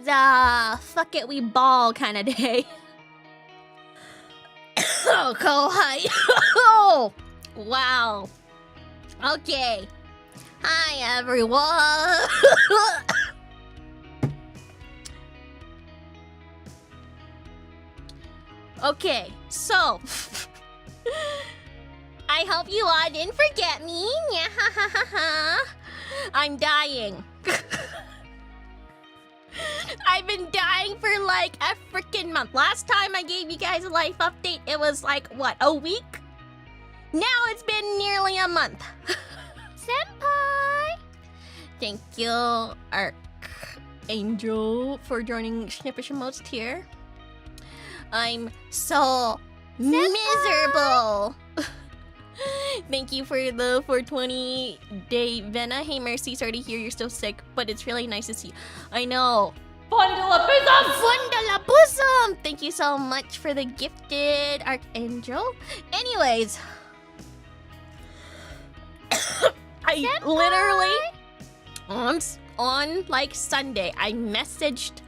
Today's fuck it we ball kind of day. Oh, go high. Oh, wow. Okay. Hi everyone. Okay, so I hope you all didn't forget me. Yeah, ha ha ha ha. I'm dying. I've been dying for like a freaking month. Last time I gave you guys a life update, it was like, what, a week? Now it's been nearly a month. Senpai! Thank you, Archangel, for joining Snippish Emotes tier. I'm so miserable. Thank you for the 420-day Vena. Hey, Mercy, sorry to hear you're still sick, but it's really nice to see you. I know. Fondalabusum! Fondalabusum! Thank you so much for the gifted Archangel. Anyways, I literally on like Sunday, I messaged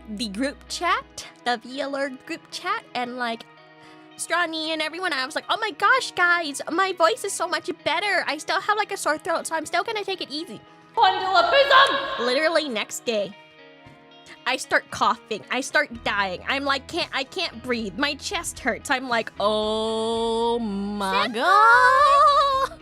the group chat, the VAllure group chat, and like Strawny and everyone. I was like, oh my gosh, guys, my voice is so much better. I still have like a sore throat, so I'm still gonna take it easy. Fondalabusum! Literally next day, I start coughing. I start dying. I'm like, I can't breathe. My chest hurts. I'm like, oh my god.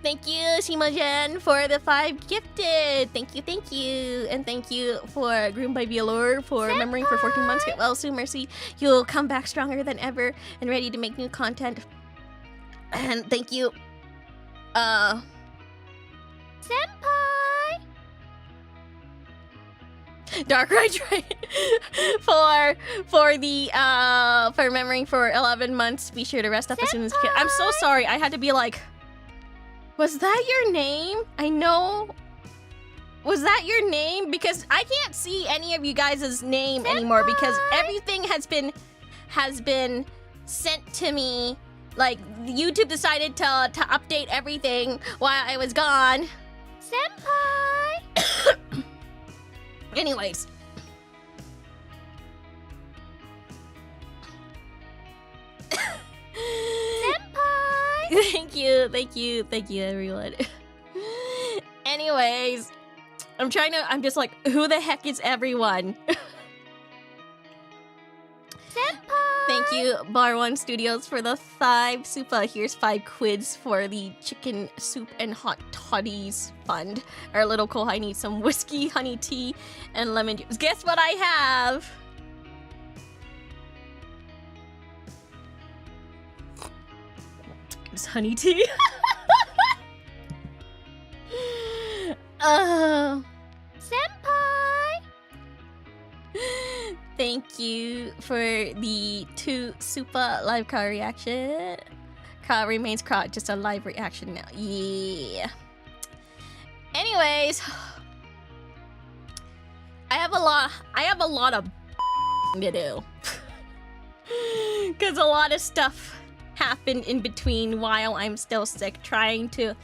Thank you, Shimogen, for the 5 gifted. Thank you. And thank you for Groomed by VAllure for remembering for 14 months. Get well soon, Mercy. You'll come back stronger than ever and ready to make new content. And thank you, Senpai! Dark Ride for remembering for 11 months. Be sure to rest up as soon as you can. I'm so sorry. I had to be like, was that your name? I know. Was that your name? Because I can't see any of you guys' name anymore because everything has been sent to me. Like, YouTube decided to update everything while I was gone. Senpai! Anyways. Thank you, everyone. Anyways, I'm just like, who the heck is everyone? Senpai! Thank you, Bar One Studios, for the 5 super. Here's 5 quids for the chicken soup and hot toddies fund. Our little Kohai needs some whiskey, honey tea, and lemon juice. Guess what I have? It's honey tea. Senpai! Thank you for the 2 super live crowd reaction. Crowd remains crowd, just a live reaction now. Yeah. Anyways, I have a lot of to do. Cause a lot of stuff happened in between while I'm still sick, trying to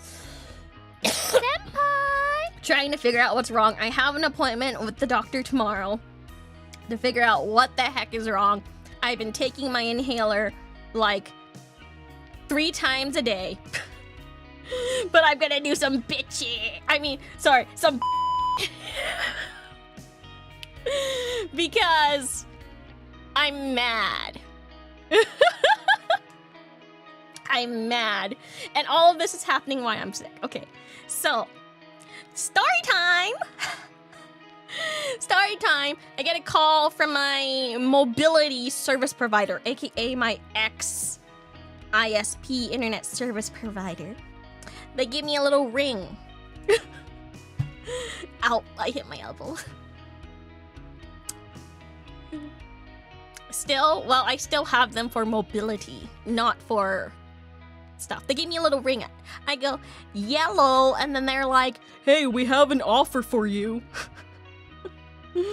figure out what's wrong. I have an appointment with the doctor tomorrow to figure out what the heck is wrong. I've been taking my inhaler like 3 times a day. But I'm gonna do some some because I'm mad. I'm mad. And all of this is happening while I'm sick. Okay, so story time. Story time. I get a call from my mobility service provider, aka my ex-ISP internet service provider. They give me a little ring. Ow, I hit my elbow. I still have them for mobility, not for stuff. They gave me a little ring. I go, yellow, and then they're like, hey, we have an offer for you. We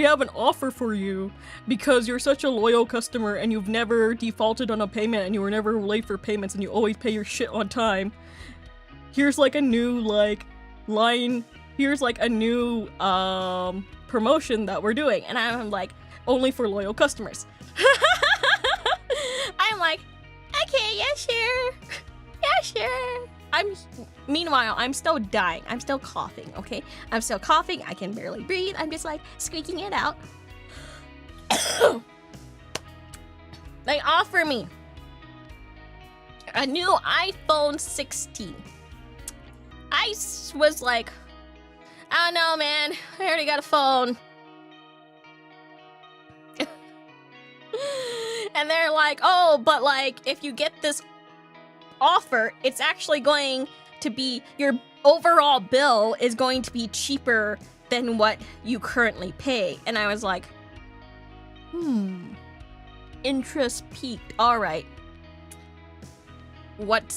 have an offer for you because you're such a loyal customer and you've never defaulted on a payment and you were never late for payments and you always pay your shit on time. Here's like a new line here's like a new promotion that we're doing. And I'm like, only for loyal customers. I'm like, okay, yeah, sure. Yeah, sure. Meanwhile, I'm still dying. I'm still coughing, okay? I'm still coughing. I can barely breathe. I'm just like squeaking it out. They offer me a new iPhone 16. I was like, I don't know, man. I already got a phone. And they're like, oh, but like, if you get this offer, it's actually going to be, your overall bill is going to be cheaper than what you currently pay. And I was like, interest peaked. All right. What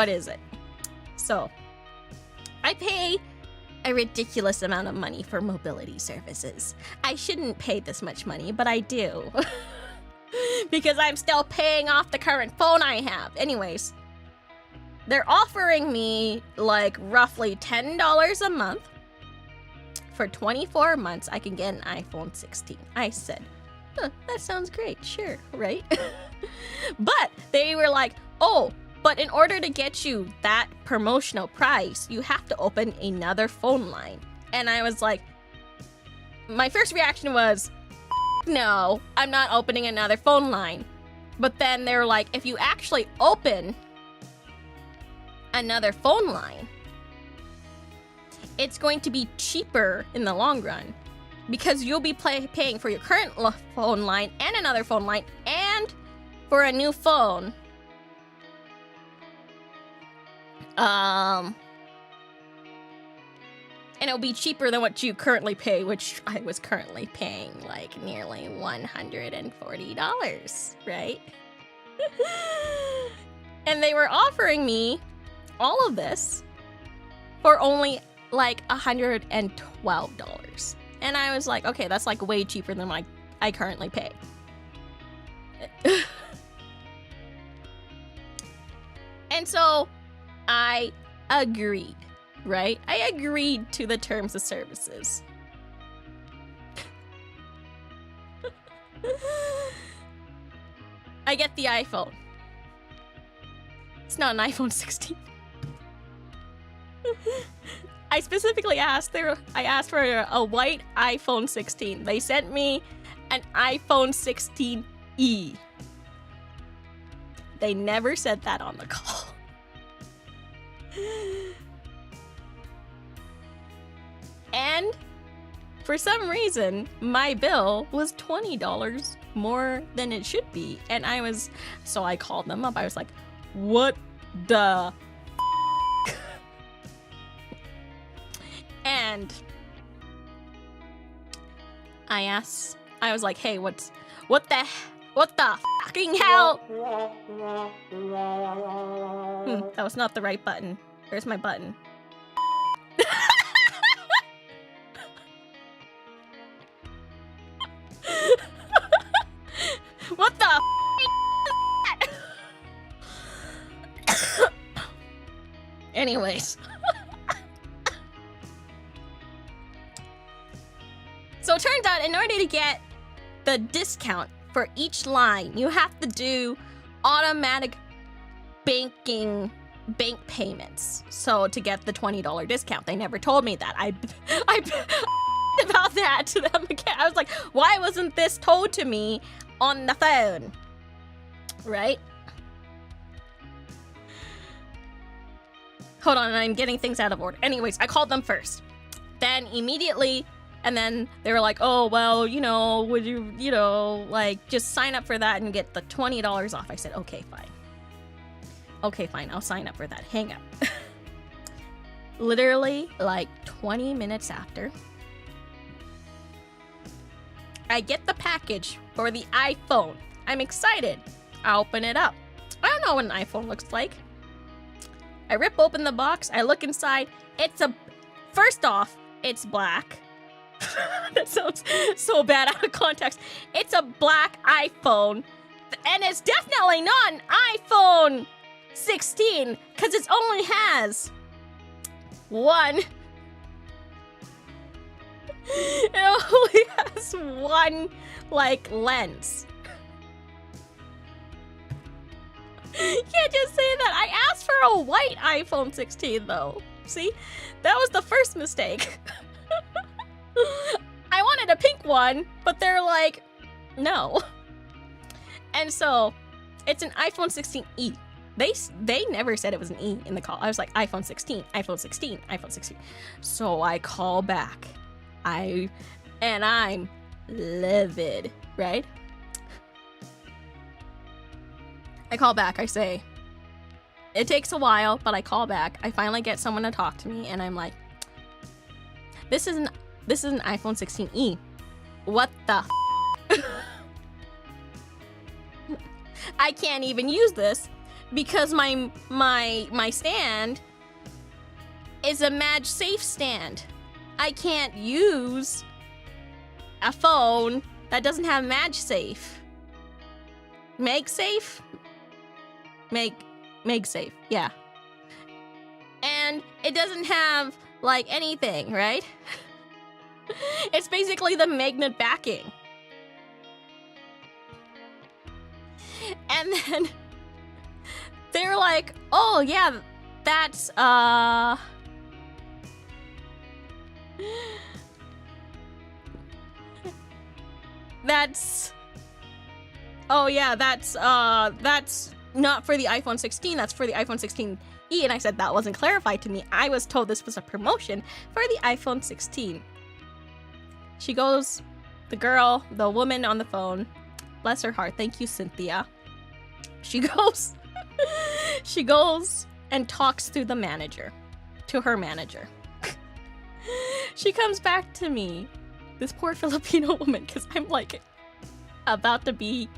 is it? So, I pay a ridiculous amount of money for mobility services. I shouldn't pay this much money, but I do. Because I'm still paying off the current phone I have. Anyways, they're offering me like roughly $10 a month. For 24 months, I can get an iPhone 16. I said, that sounds great, sure, right? But they were like, oh, but in order to get you that promotional price, you have to open another phone line. And I was like, my first reaction was, no, I'm not opening another phone line. But then they were like, if you actually open another phone line, it's going to be cheaper in the long run. Because you'll be paying for your current phone line and another phone line and for a new phone. And it'll be cheaper than what you currently pay, which I was currently paying like nearly $140, right? And they were offering me all of this for only like $112. And I was like, okay, that's like way cheaper than what I currently pay. And so I agreed, right? I agreed to the terms of services. I get the iPhone. It's not an iPhone 16. I specifically asked I asked for a white iPhone 16. They sent me an iPhone 16e. They never said that on the call. And for some reason, my bill was $20 more than it should be. And so I called them up. I was like, what the And I was like, hey, what the fucking hell? That was not the right button. Where's my button? What the Anyways. So it turns out in order to get the discount for each line, you have to do automatic bank payments. So to get the $20 discount, they never told me that. I about that to them again. I was like, why wasn't this told to me on the phone? Right? Hold on, I'm getting things out of order. Anyways, I called them first. Then immediately, and then they were like, oh, well, would you, like, just sign up for that and get the $20 off. I said, okay, fine. Okay, fine, I'll sign up for that. Hang up. Literally, like, 20 minutes after, I get the package for the iPhone. I'm excited. I open it up. I don't know what an iPhone looks like. I rip open the box. I look inside. First off, it's black. That sounds so bad out of context. It's a black iPhone. And it's definitely not an iPhone 16 because it only has one It only has one, like, lens. You can't just say that. I asked for a white iPhone 16, though. See? That was the first mistake. I wanted a pink one, but they're like, no. And so, it's an iPhone 16e. They never said it was an E in the call. I was like, iPhone 16, iPhone 16, iPhone 16. So I call back. I'm livid, right? I call back. I say, it takes a while, but I call back. I finally get someone to talk to me, and I'm like, this is an iPhone 16e. What the I can't even use this because my stand is a MagSafe stand. I can't use a phone that doesn't have MagSafe. MagSafe? MagSafe, yeah. And it doesn't have, like, anything, right? It's basically the magnet backing. And then they're like, oh, yeah, that's, oh yeah, that's not for the iPhone 16, that's for the iPhone 16e. And I said that wasn't clarified to me. I was told this was a promotion for the iPhone 16. She goes, the woman on the phone, bless her heart, thank you, Cynthia. She goes and talks to her manager. She comes back to me, this poor Filipino woman, because I'm like about to be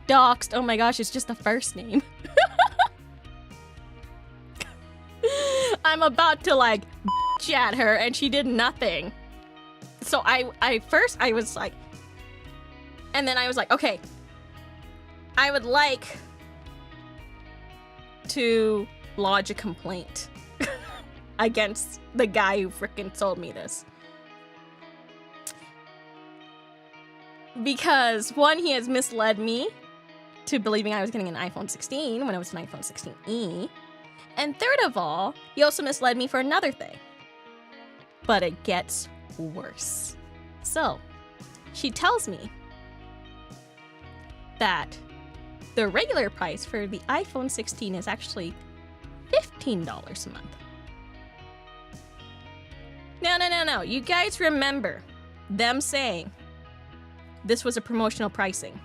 doxed. Oh my gosh, it's just the first name. I'm about to like at her, and she did nothing. So I first was like, and then I was like, okay, I would like to lodge a complaint against the guy who frickin' told me this. Because one, he has misled me to believing I was getting an iPhone 16 when it was an iPhone 16e. And third of all, he also misled me for another thing. But it gets worse. So, she tells me that the regular price for the iPhone 16 is actually $15 a month. No. You guys remember them saying this was a promotional pricing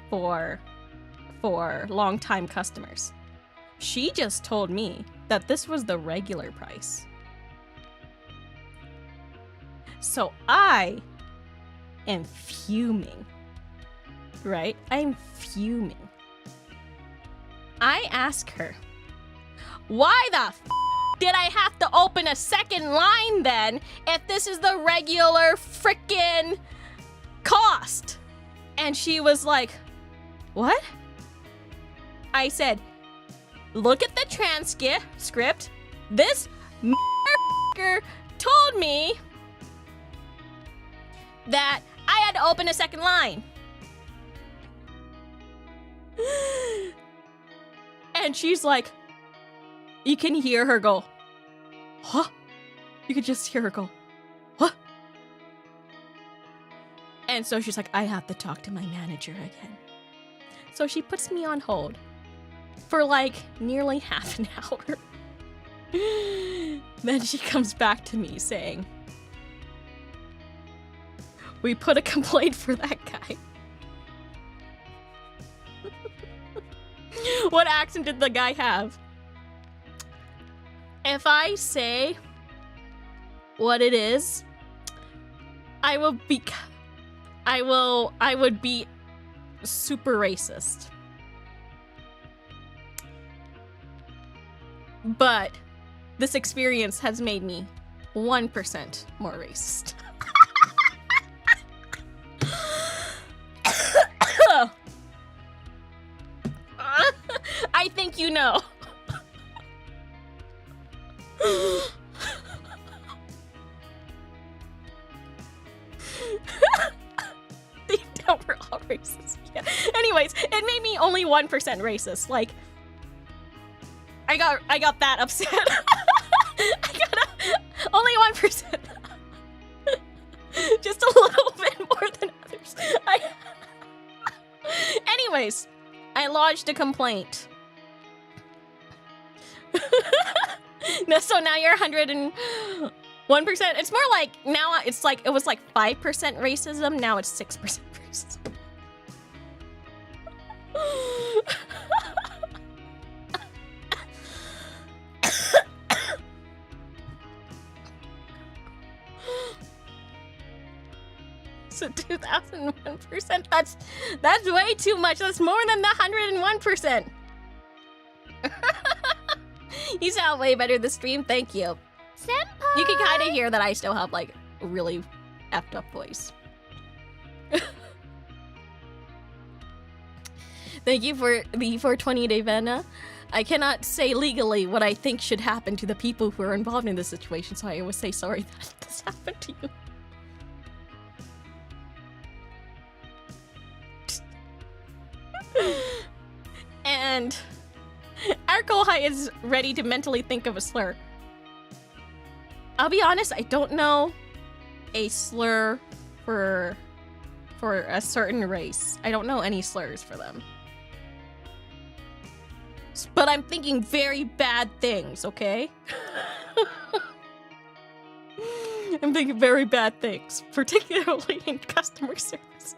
for long-time customers. She just told me that this was the regular price. So I am fuming, right? I'm fuming. I ask her, why the did I have to open a second line then if this is the regular frickin' cost? And she was like, what? I said, look at the transcript. This motherfucker told me that I had to open a second line. And she's like, you can hear her go, huh? You could just hear her go, what? And so she's like, I have to talk to my manager again. So she puts me on hold for like nearly half an hour. Then she comes back to me saying, we put a complaint for that guy. What accent did the guy have? If I say what it is, I would be super racist. But this experience has made me 1% more racist. I think you know. Anyways, it made me only 1% racist. Like, I got that upset. I got only 1%. Just a little bit more than others. Anyways, I lodged a complaint. No, so now you're 101%. It's more like now it's like it was like 5% racism. Now it's 6% racism. So 2001%. That's way too much. That's more than the 101%. You sound way better this stream. Thank you. Senpai! You can kind of hear that I still have like a really effed up voice. Thank you for the 420-day Vena. I cannot say legally what I think should happen to the people who are involved in this situation, so I always say sorry that this happened to you. And our Kohai is ready to mentally think of a slur. I'll be honest, I don't know a slur for a certain race. I don't know any slurs for them. But I'm thinking very bad things, okay? I'm thinking very bad things, particularly in customer service.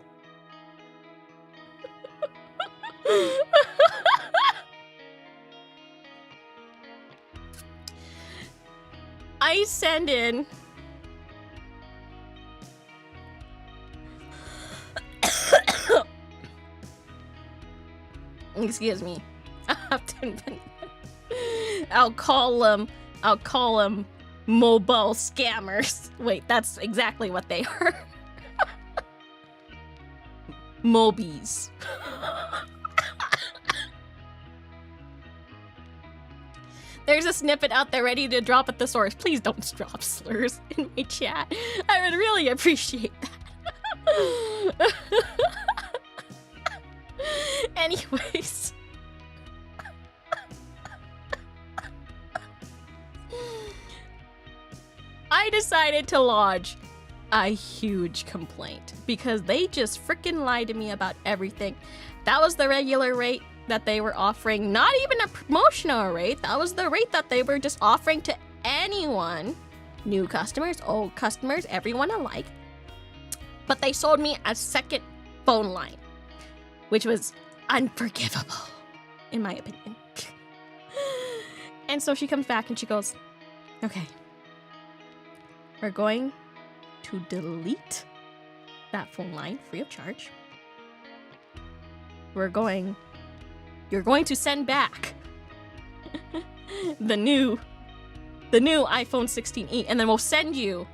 I send in excuse me. I have to invent. I'll call them mobile scammers. Wait, that's exactly what they are. Mobies. There's a snippet out there ready to drop at the source. Please don't drop slurs in my chat. I would really appreciate that. Anyways. I decided to lodge a huge complaint because they just freaking lied to me about everything. That was the regular rate that they were offering, not even a promotional rate. That was the rate that they were just offering to anyone, new customers, old customers, everyone alike. But they sold me a second phone line, which was unforgivable, in my opinion. And so she comes back and she goes, okay, we're going to delete that phone line free of charge. You're going to send back the new iPhone 16e, and then we'll send you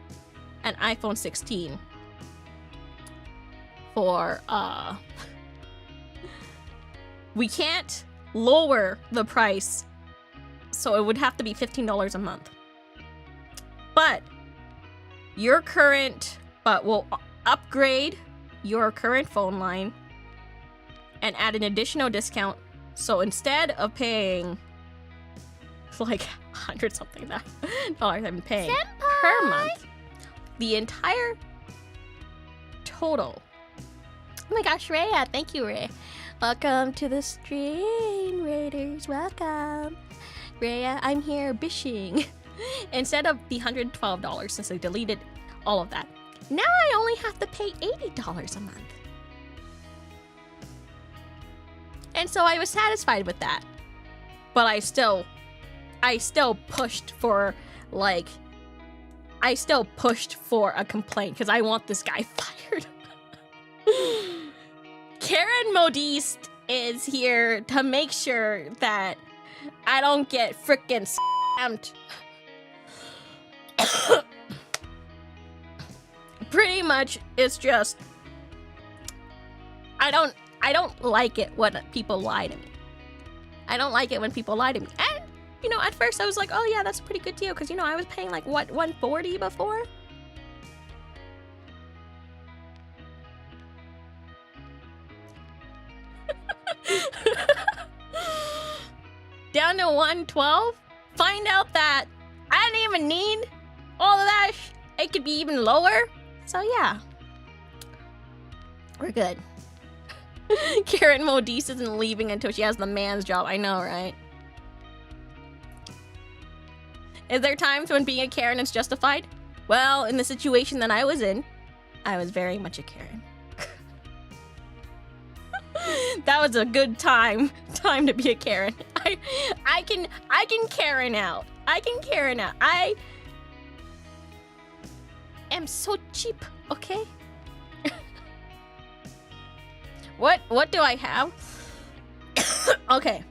an iPhone 16 for we can't lower the price, so it would have to be $15 a month. But we'll upgrade your current phone line and add an additional discount. So instead of paying like $100-something dollars I'm paying per month, the entire total. Oh my gosh, Rhea, thank you, Ray. Welcome to the stream, Raiders. Welcome. Rhea, I'm here bishing. Instead of the $112, since I deleted all of that, now I only have to pay $80 a month. And so I was satisfied with that. But I still pushed for a complaint because I want this guy fired. Karen Modiste is here to make sure that I don't get frickin' scammed. Pretty much, it's just I don't like it when people lie to me. I don't like it when people lie to me. And at first I was like, oh yeah, that's a pretty good deal because I was paying like what, $140 before. down to 112. Find out that I didn't even need all of that. It could be even lower. So yeah, we're good. Karen Modiste isn't leaving until she has the man's job. I know, right? Is there times when being a Karen is justified? Well, in the situation that I was in, I was very much a Karen. That was a good time to be a Karen. I can Karen out. I can Karen out. I am so cheap, okay? What do I have? Okay.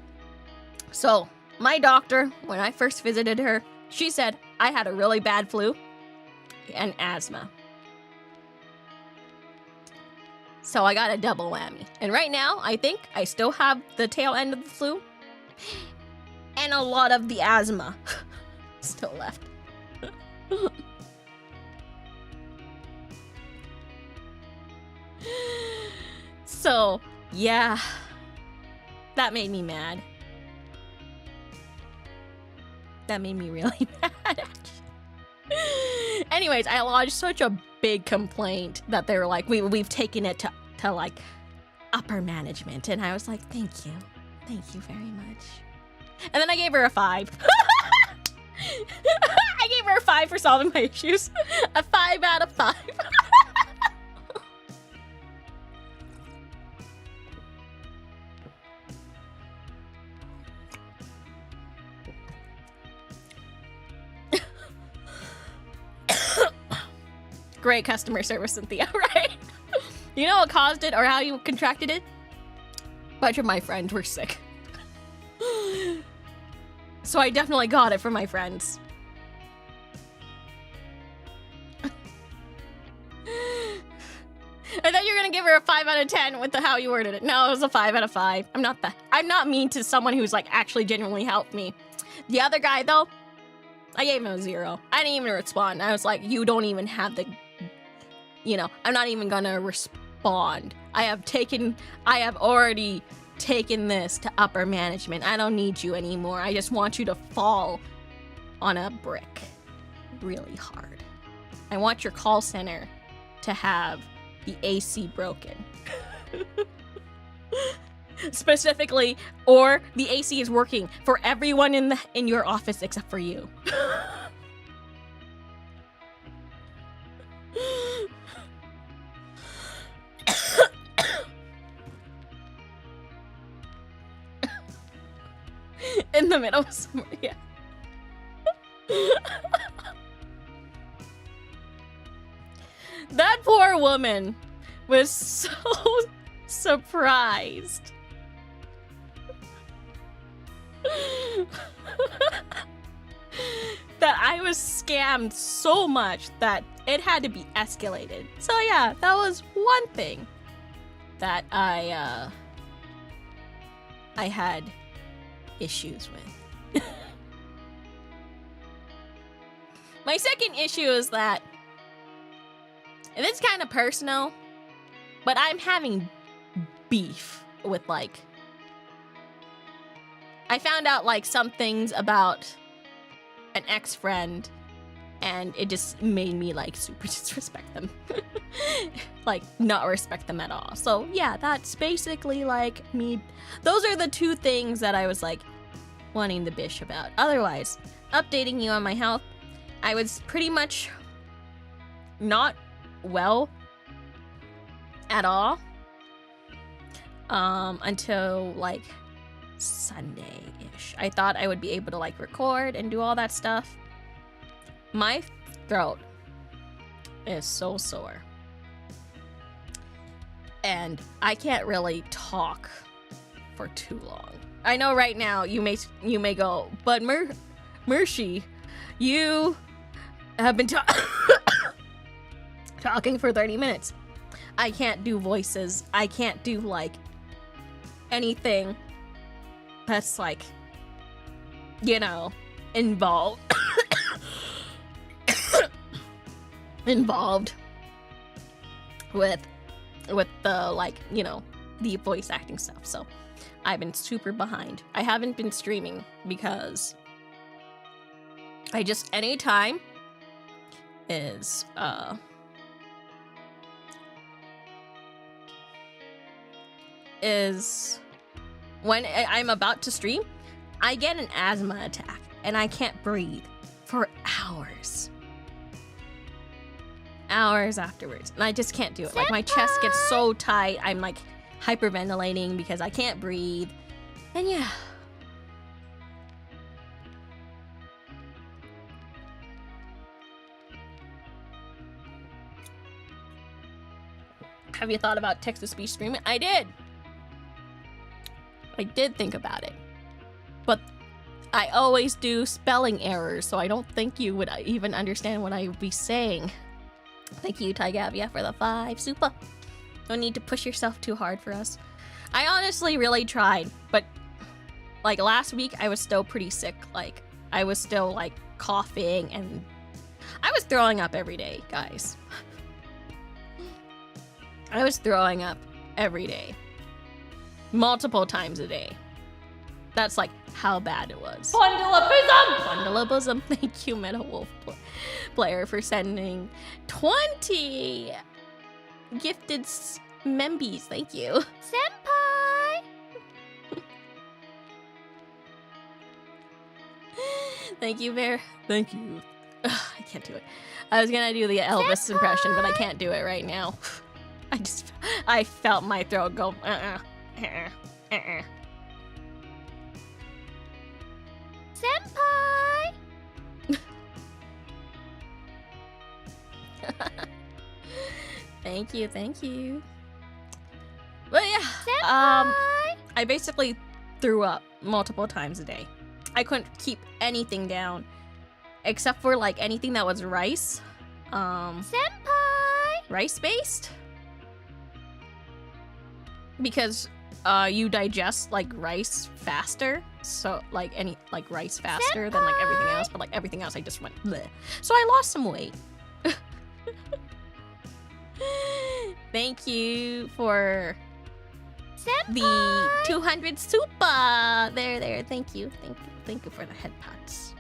So, my doctor, when I first visited her, she said I had a really bad flu and asthma. So I got a double whammy. And right now, I think I still have the tail end of the flu and a lot of the asthma still left. So, yeah, that made me mad. That made me really mad, actually. Anyways, I lodged such a big complaint that they were like, we've taken it to like upper management. And I was like, thank you very much. And then I gave her a 5. I gave her a 5 for solving my issues. A 5 out of 5. Great customer service, Cynthia, right? You know what caused it or how you contracted it? A bunch of my friends were sick. So I definitely got it from my friends. I thought you were gonna give her a 5 out of 10 with how you worded it. No, it was a 5 out of 5. I'm not mean to someone who's like actually genuinely helped me. The other guy though, I gave him a 0. I didn't even respond. I was like, you don't even have the, I'm not even gonna respond. I have already taken this to upper management. I don't need you anymore. I just want you to fall on a brick really hard. I want your call center to have the AC broken. Specifically, or the AC is working for everyone in your office except for you. In the middle of somewhere, yeah. That poor woman was so surprised. That I was scammed so much that it had to be escalated. So yeah, that was one thing that I had issues with. My second issue is that, and it's kind of personal, but I'm having beef with I found out some things about an ex-friend and it just made me super disrespect them. Not respect them at all. So yeah, that's basically me. Those are the two things that I was wanting the bish about. Otherwise, updating you on my health, I was pretty much not well at all until Sunday-ish. I thought I would be able to record and do all that stuff. My throat is so sore and I can't really talk for too long. I know right now you may go, but Mershi, you have been talking for 30 minutes. I can't do voices. I can't do anything that's involved involved with the the voice acting stuff. So I've been super behind. I haven't been streaming because I just anytime is when I'm about to stream, I get an asthma attack and I can't breathe for hours. Hours afterwards. And I just can't do it. Like my chest gets so tight. I'm like hyperventilating because I can't breathe. And yeah. Have you thought about text-to-speech streaming? I did. I did think about it. But I always do spelling errors, so I don't think you would even understand what I would be saying. Thank you, Taigavia, for the 5. Super. No need to push yourself too hard for us. I honestly really tried, but like last week I was still pretty sick. Like I was still like coughing and I was throwing up every day, guys. I was throwing up every day. Multiple times a day. That's like how bad it was. Bundleabism! Thank you, Meta Wolf player, for sending 20 gifted membies. Thank you. Senpai! Thank you, Bear. Thank you. Ugh, I can't do it. I was gonna do the Elvis impression, but I can't do it right now. I felt my throat go, Senpai! Thank you, thank you. But yeah, I basically threw up multiple times a day. I couldn't keep anything down except for like anything that was rice. Senpai! Rice-based? Because you digest like rice faster, so like rice faster than like everything else, but like everything else I just went bleh. So I lost some weight. Thank you for the 200 super. There. Thank you for the head pats.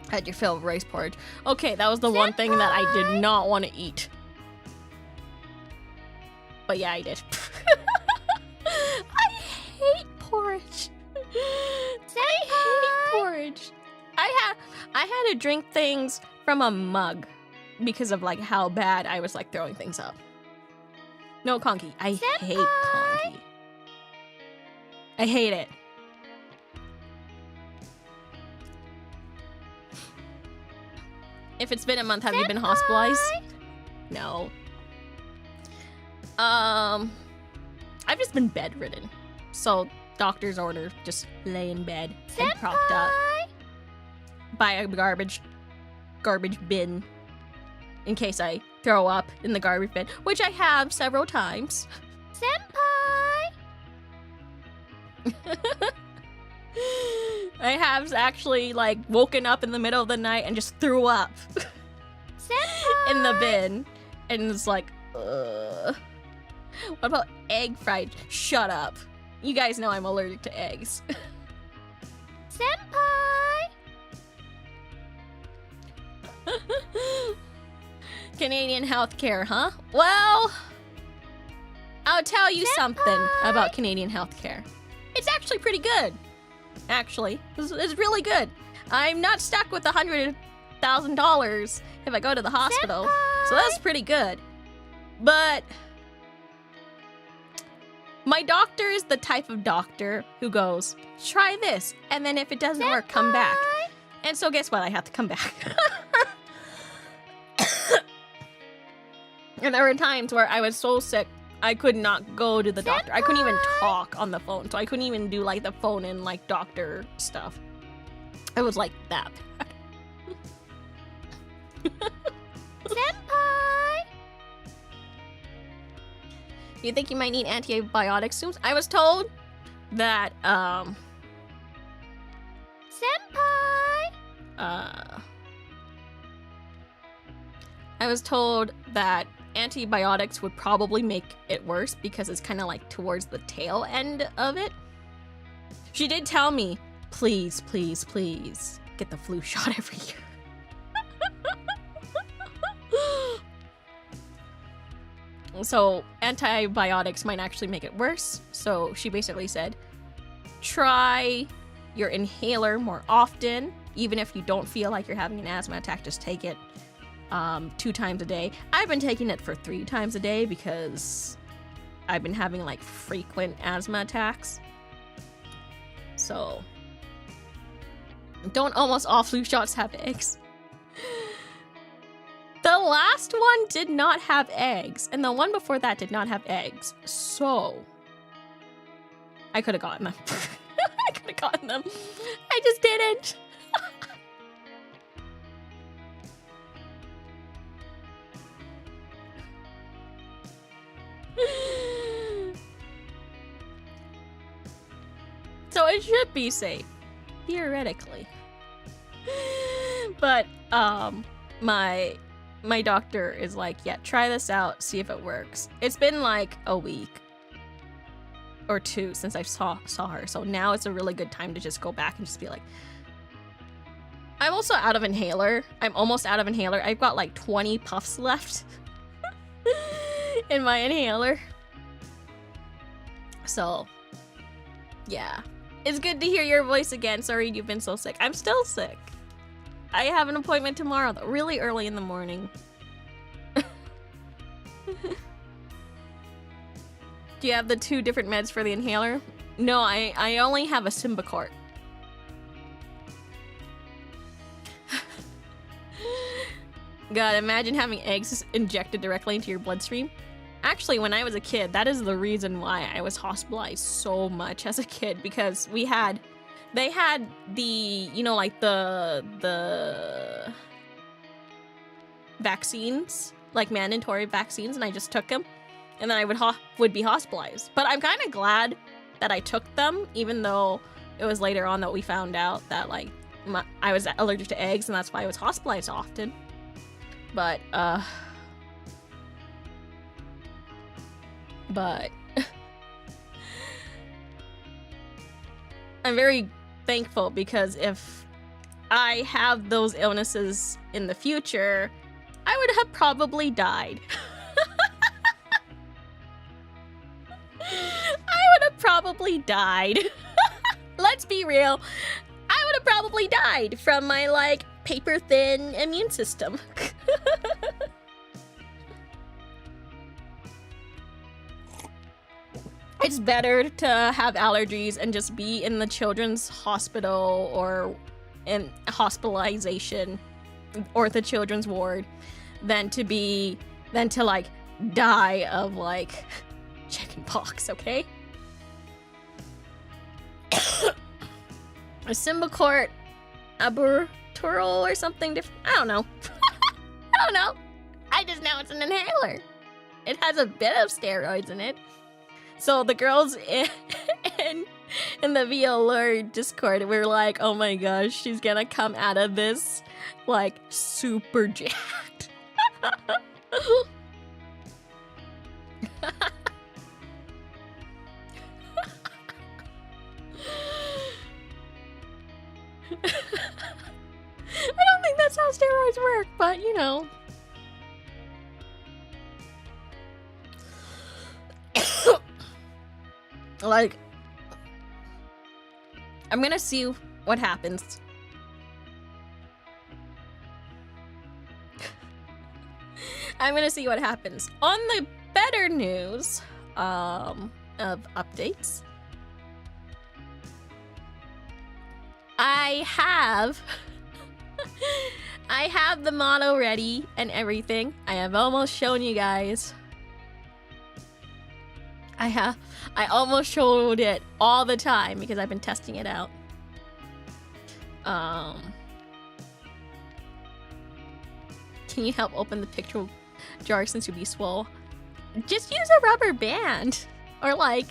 How'd you feel rice porridge? Okay, that was the one thing that I did not want to eat. But yeah, I did. I hate porridge. I hate porridge. I had to drink things from a mug because of like how bad I was like throwing things up. No conky. I hate conky. I hate it. If it's been a month, have you been hospitalized? No. I've just been bedridden. So doctor's order, just lay in bed and propped up by a garbage bin in case I throw up in the garbage bin, which I have several times. Senpai! I have actually like woken up in the middle of the night and just threw up in the bin, and it's like, ugh. What about egg fried? Shut up. You guys know I'm allergic to eggs. Senpai! Canadian healthcare, huh? Well, I'll tell you something about Canadian healthcare. It's actually pretty good. Actually, it's really good. I'm not stuck with $100,000 if I go to the hospital, so that's pretty good. But my doctor is the type of doctor who goes, try this, and then if it doesn't work, come back. And so guess what? I have to come back. And there were times where I was so sick, I could not go to the doctor. I couldn't even talk on the phone, so I couldn't even do like the phone in like doctor stuff. It was like that bad. Senpai! You think you might need antibiotics soon? I was told that, Senpai! I was told that antibiotics would probably make it worse because it's kind of like towards the tail end of it. She did tell me, please, please, please get the flu shot every year. So antibiotics might actually make it worse. So she basically said, try your inhaler more often. Even if you don't feel like you're having an asthma attack, just take it 2 times a day. I've been taking it for 3 times a day because I've been having like frequent asthma attacks. So don't almost all flu shots have eggs. The last one did not have eggs, and the one before that did not have eggs. So I could have gotten them. I could have gotten them. I just didn't. So it should be safe, theoretically. But my doctor is like, yeah, try this out, see if it works. It's been like a week or 2 since I saw her, so now it's a really good time to just go back and just be like, I'm also out of inhaler. I'm almost out of inhaler. I've got like 20 puffs left in my inhaler. So yeah, it's good to hear your voice again. Sorry you've been so sick. I'm still sick. I have an appointment tomorrow, though, really early in the morning. Do you have the 2 different meds for the inhaler? No, I only have a Symbicort. God, imagine having eggs injected directly into your bloodstream. Actually, when I was a kid, that is the reason why I was hospitalized so much as a kid, because they had the, you know, like the vaccines, like mandatory vaccines, and I just took them, and then I would be hospitalized. But I'm kind of glad that I took them, even though it was later on that we found out that like I was allergic to eggs, and that's why I was hospitalized often. But I'm very thankful, because if I have those illnesses in the future, I would have probably died. I would have probably died. Let's be real. I would have probably died from my like paper thin immune system. It's better to have allergies and just be in the children's hospital or in hospitalization or the children's ward than to like die of like chicken pox, okay? A Symbicort Abertural or something different. I don't know. I don't know. I just know it's an inhaler. It has a bit of steroids in it. So the girls in the VAllure Discord were like, oh my gosh, she's gonna come out of this like super jacked. I don't think that's how steroids work, but you know. Like, I'm gonna see what happens. I'm gonna see what happens. On the better news of updates, I have the motto ready and everything. I have almost shown you guys. I almost showed it all the time because I've been testing it out. Can you help open the picture jar since you'll be swole? Just use a rubber band. Or like,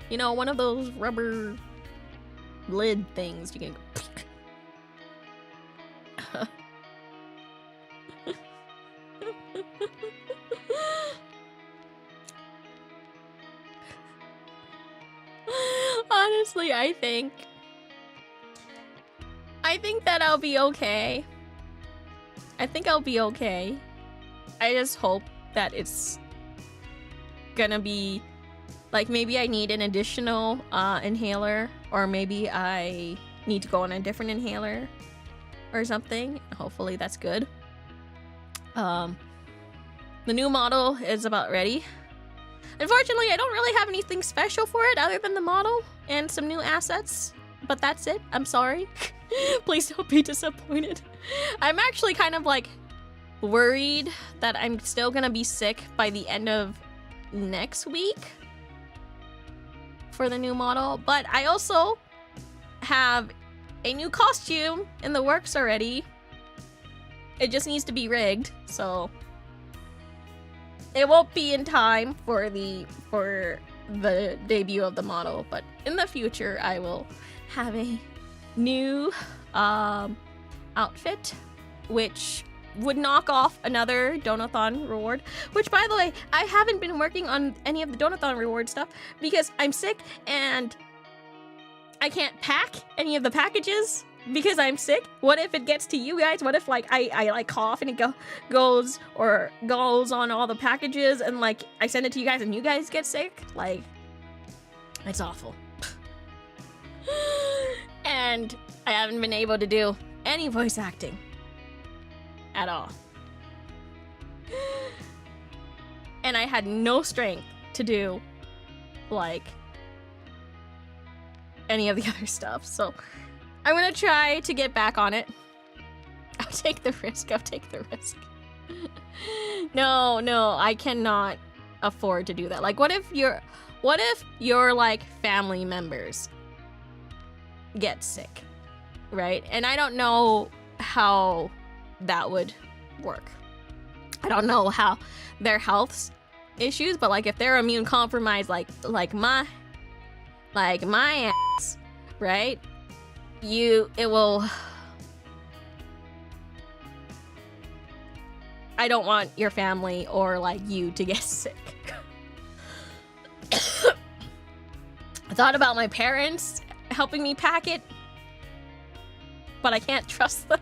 you know, one of those rubber lid things. You can go. Honestly, I think that I'll be okay. I think I'll be okay. I just hope that it's gonna be like, maybe I need an additional inhaler, or maybe I need to go on a different inhaler or something. Hopefully that's good. The new model is about ready. Unfortunately, I don't really have anything special for it other than the model and some new assets, but that's it. I'm sorry. Please don't be disappointed. I'm actually kind of like worried that I'm still gonna be sick by the end of next week for the new model, but I also have a new costume in the works already. It just needs to be rigged, so it won't be in time for the debut of the model, but in the future I will have a new outfit, which would knock off another Donathon reward, which, by the way, I haven't been working on any of the Donathon reward stuff because I'm sick and I can't pack any of the packages because I'm sick. What if it gets to you guys? What if like I like cough and it goes on all the packages, and like I send it to you guys and you guys get sick? Like, it's awful. And I haven't been able to do any voice acting at all. And I had no strength to do like any of the other stuff, so I'm gonna try to get back on it. I'll take the risk. No, I cannot afford to do that. Like, what if your like family members get sick, right? And I don't know how that would work. I don't know how their health issues, but like if they're immune compromised, like my ass, right? It will. I don't want your family or like you to get sick. I thought about my parents helping me pack it, but I can't trust them.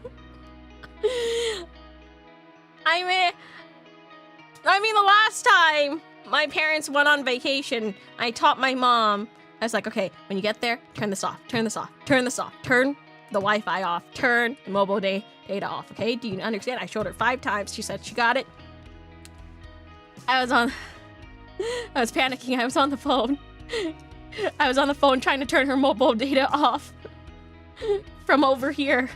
I mean, the last time my parents went on vacation, I taught my mom. I was like, okay, when you get there, turn this off, turn this off, turn this off, turn the Wi-Fi off, turn the mobile data off, okay? Do you understand? I showed her 5 times. She said she got it. I was panicking. I was on the phone. I was on the phone trying to turn her mobile data off from over here.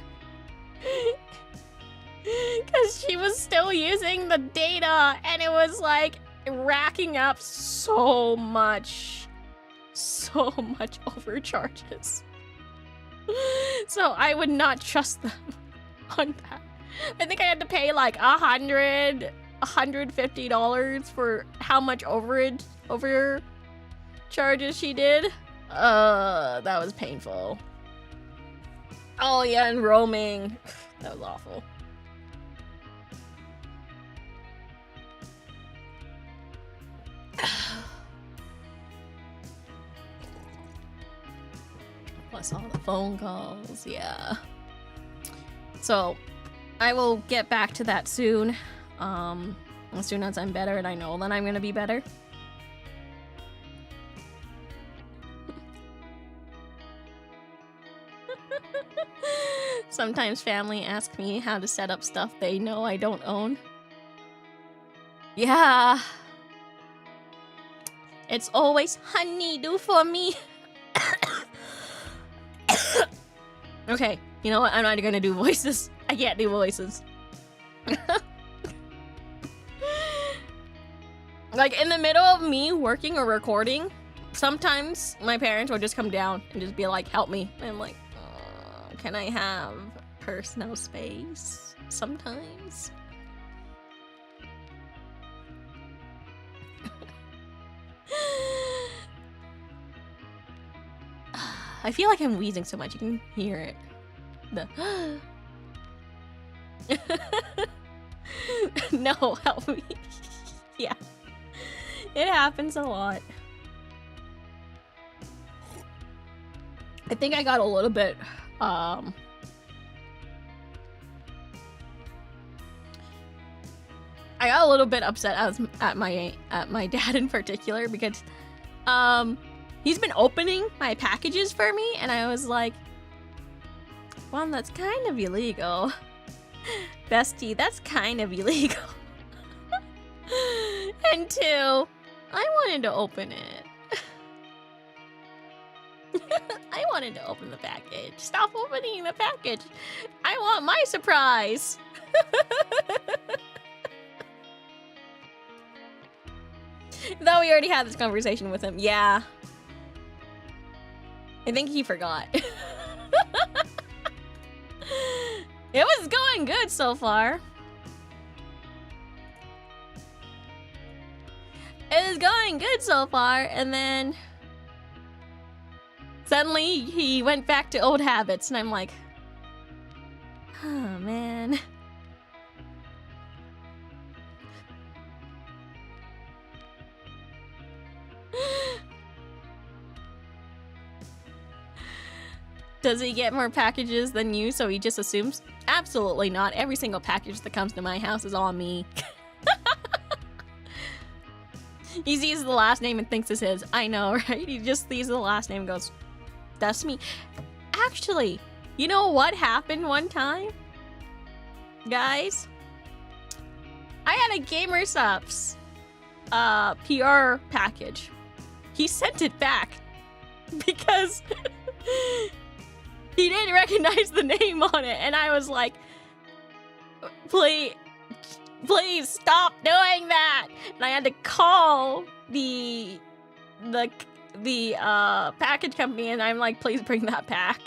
Because she was still using the data, and it was like racking up so much overcharges. So I would not trust them on that. I think I had to pay like $150 for how much overcharges she did. That was painful. Oh yeah, and roaming. That was awful. Plus all the phone calls, yeah. So, I will get back to that soon. As soon as I'm better, and I know that I'm gonna be better. Sometimes family asks me how to set up stuff they know I don't own. Yeah. It's always, honey, do for me. Okay, you know what? I'm not gonna do voices. I can't do voices. Like, in the middle of me working or recording, sometimes my parents will just come down and just be like, help me. And I'm like, oh, can I have personal space sometimes? I feel like I'm wheezing so much, you can hear it. No, help me. Yeah. It happens a lot. I think I got a little bit, I got a little bit upset at my dad in particular because, he's been opening my packages for me, and I was like, one, that's kind of illegal. Bestie, that's kind of illegal. And two, I wanted to open it. I wanted to open the package. Stop opening the package. I want my surprise. Though we already had this conversation with him. Yeah. I think he forgot. It was going good so far. It was going good so far, and then suddenly he went back to old habits, and I'm like, oh man. Does he get more packages than you, so he just assumes? Absolutely not. Every single package that comes to my house is on me. He sees the last name and thinks it's his. I know, right? He just sees the last name and goes, that's me. Actually, you know what happened one time? Guys? I had a GamerSupps PR package. He sent it back because he didn't recognize the name on it, and I was like, please stop doing that. And I had to call the package company, and I'm like, please bring that back.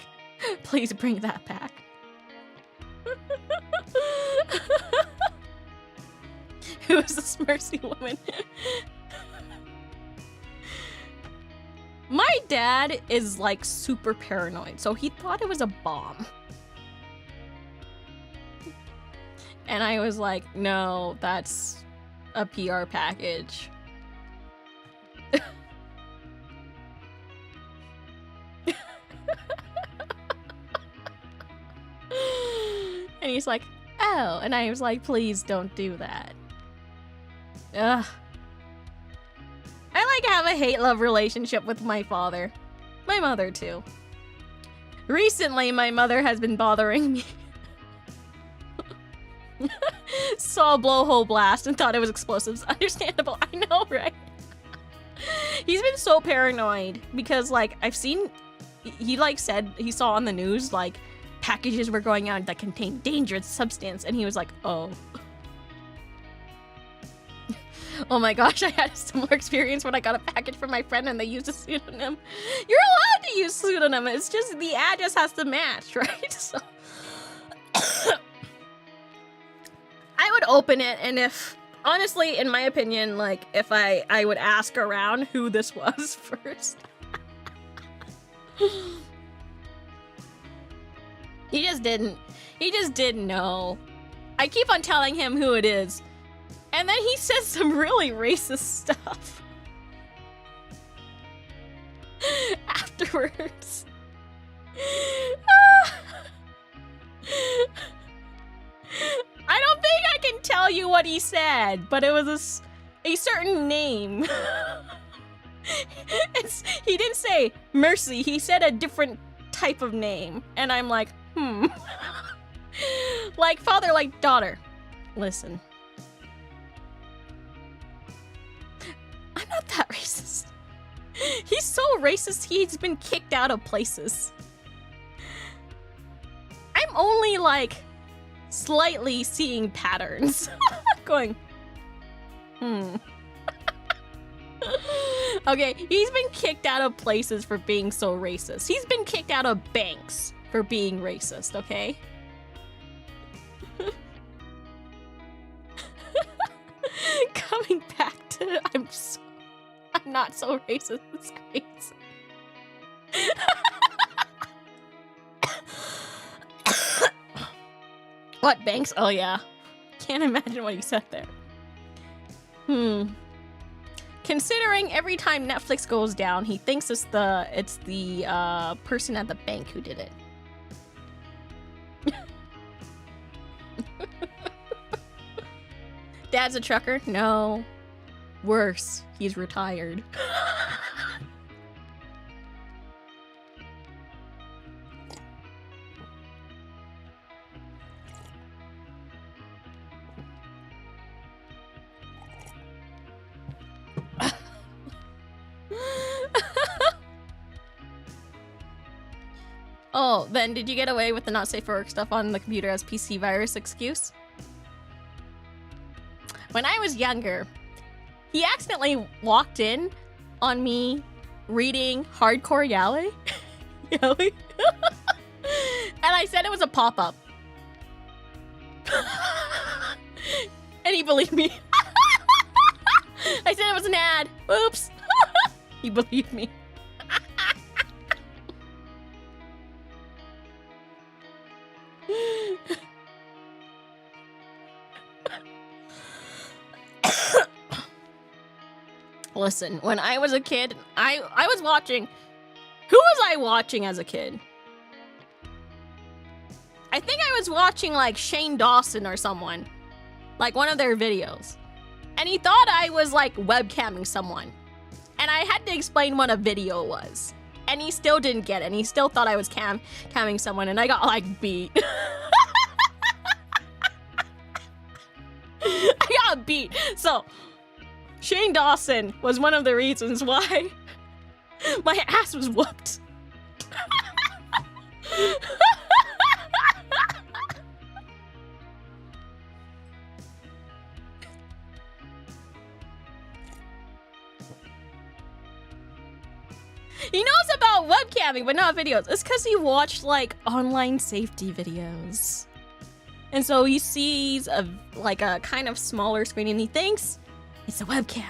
Please bring that back. Who is this mercy woman? My dad is like super paranoid, so he thought it was a bomb. And I was like, no, that's a PR package. And he's like, oh. And I was like, please don't do that. Ugh. I like have a hate-love relationship with my father. My mother, too. Recently, my mother has been bothering me. Saw a blowhole blast and thought it was explosives. Understandable. I know, right? He's been so paranoid because, like, I've seen... He, like, said... He saw on the news, like, packages were going out that contained dangerous substance, and he was like, oh. Oh my gosh, I had a similar experience when I got a package from my friend and they used a pseudonym. You're allowed to use pseudonym, it's just the address has to match, right? So I would open it, and if, honestly, in my opinion, like, if I would ask around who this was first. He just didn't know. I keep on telling him who it is. And then he says some really racist stuff. Afterwards. I don't think I can tell you what he said, but it was a certain name. He didn't say Mercy, he said a different type of name. And I'm like, Like father, like daughter. Listen. I'm not that racist. He's so racist, he's been kicked out of places. I'm only, like, slightly seeing patterns. Going, Okay, he's been kicked out of places for being so racist. He's been kicked out of banks for being racist, okay? Coming back to I'm not so racist, it's crazy. What, banks? Oh yeah. Can't imagine what you said there. Considering every time Netflix goes down, he thinks it's the person at the bank who did it. Dad's a trucker? No. Worse, he's retired. Oh, then did you get away with the not safe for work stuff on the computer as PC virus excuse? When I was younger, he accidentally walked in on me reading Hardcore Yale. Yale? And I said it was a pop-up. And he believed me. I said it was an ad. Oops. He believed me. Listen, when I was a kid, I was watching... Who was I watching as a kid? I think I was watching, like, Shane Dawson or someone. Like, one of their videos. And he thought I was, like, webcamming someone. And I had to explain what a video was. And he still didn't get it. And he still thought I was camming someone. And I got, like, beat. I got beat. So... Shane Dawson was one of the reasons why my ass was whooped. He knows about webcamming, but not videos. It's because he watched, like, online safety videos. And so he sees a kind of smaller screen and he thinks it's a webcam.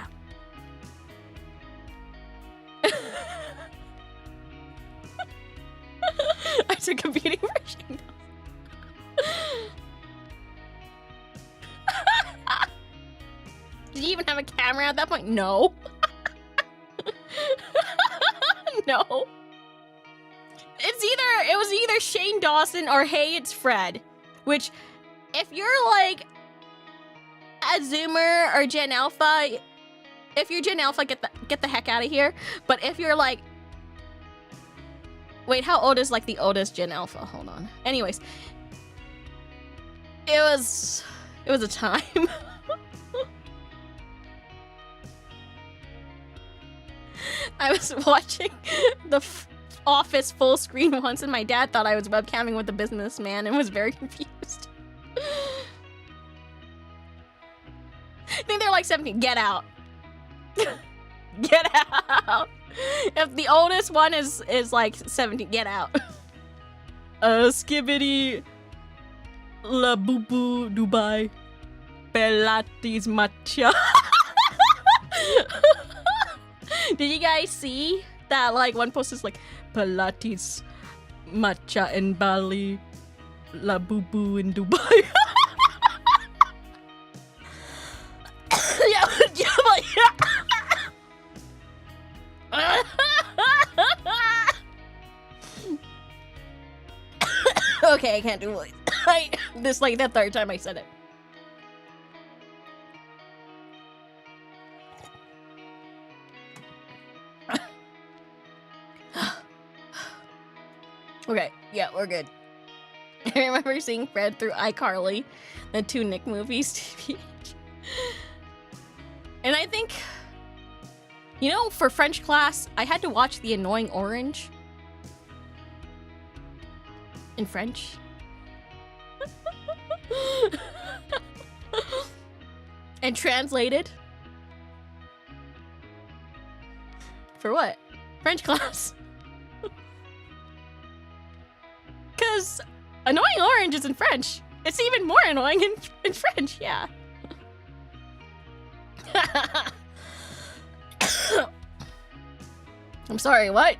I took a beating for Shane. Did you even have a camera at that point? No. No. It was either Shane Dawson or Hey, It's Fred. Which, if you're like a Zoomer or Gen Alpha, if you're Gen Alpha, get the heck out of here. But if you're like, wait, how old is like the oldest Gen Alpha? Hold on. Anyways, it was a time. I was watching the Office full screen once, and my dad thought I was webcamming with a businessman and was very confused. I think they're like 17. Get out. Get out. If the oldest one is like 17, get out. Skibbity la boo boo Dubai Pilates matcha. Did you guys see that? Like, one post is like Pilates matcha in Bali, la boo boo in Dubai. Okay, I can't do it. This like the third time I said it. Okay, yeah, we're good. I remember seeing Fred through iCarly, the two Nick movies, TBH. And I think, you know, for French class, I had to watch The Annoying Orange in French. And translated. For what? French class. Because Annoying Orange is in French. It's even more annoying in French, yeah. I'm sorry, what?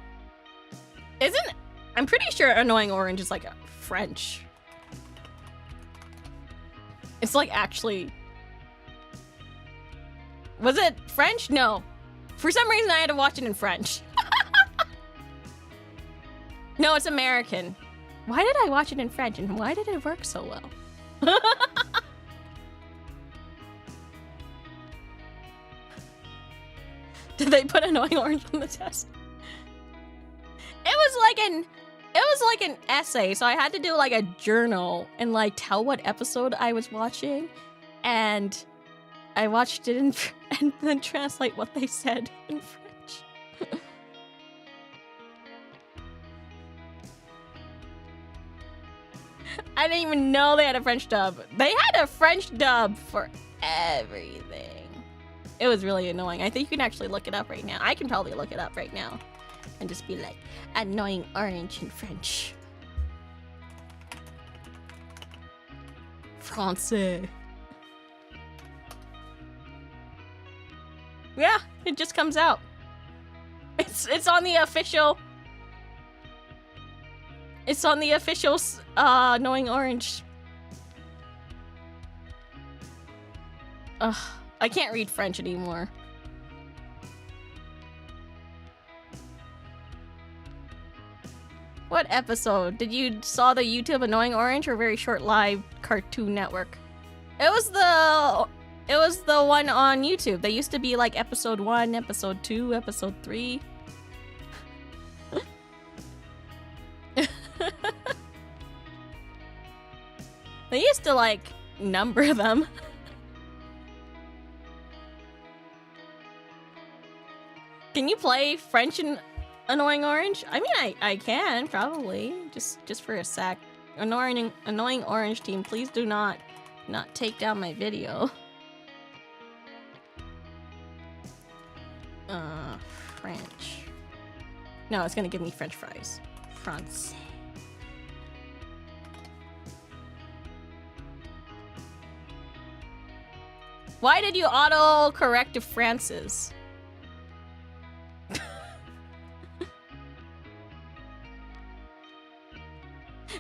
I'm pretty sure Annoying Orange is like a French. It's like actually... Was it French? No. For some reason, I had to watch it in French. No, it's American. Why did I watch it in French, and why did it work so well? Did they put annoying orange on the test? It was like an essay, so I had to do like a journal and like tell what episode I was watching, and I watched it and then translate what they said in French. I didn't even know they had a French dub. They had a French dub for everything. It was really annoying. I think you can actually look it up right now. I can probably look it up right now and just be like, annoying orange in French. Français. Yeah, it just comes out. It's on the official. It's on the official annoying orange. Ugh, I can't read French anymore. What episode? Did you saw the YouTube Annoying Orange or Very Short Live Cartoon Network? It was the one on YouTube. They used to be like episode 1, episode 2, episode 3. They used to like number them. Can you play French and Annoying Orange? I mean, I can probably just for a sec. Annoying Orange team, please do not take down my video. French. No, it's gonna give me French fries. France. Why did you auto-correct to Francis?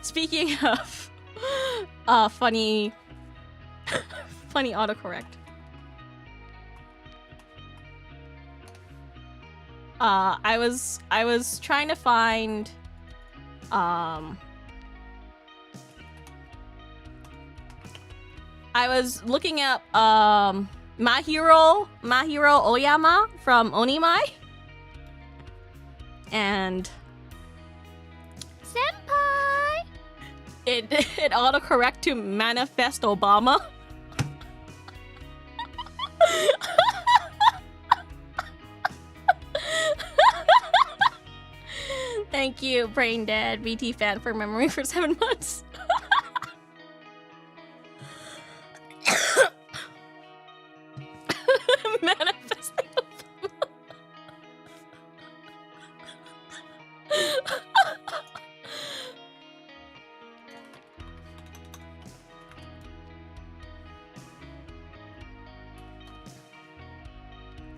Speaking of funny autocorrect. I was trying to find I was looking up Mahiro Oyama from Onimai, and Senpai, it autocorrect to Manifest Obama. Thank you, Brain Dead VT fan, for memory for 7 months. Manifesting Obama.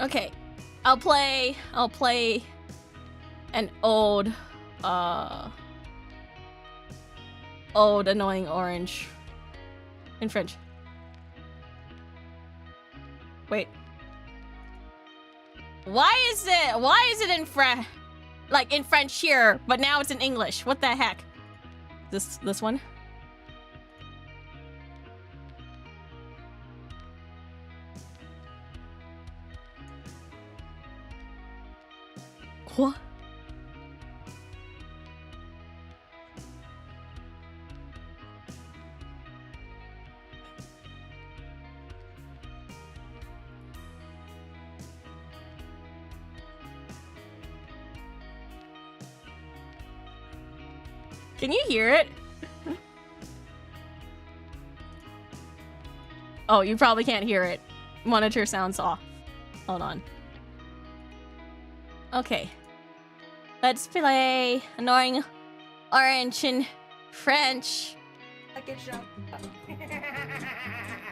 Okay, I'll play an old Annoying Orange in French. Wait. Why is it in French, like in French here, but now it's in English? What the heck? This one? What? Can you hear it? Oh, you probably can't hear it. Monitor sounds off. Hold on. Okay. Let's play Annoying Orange in French.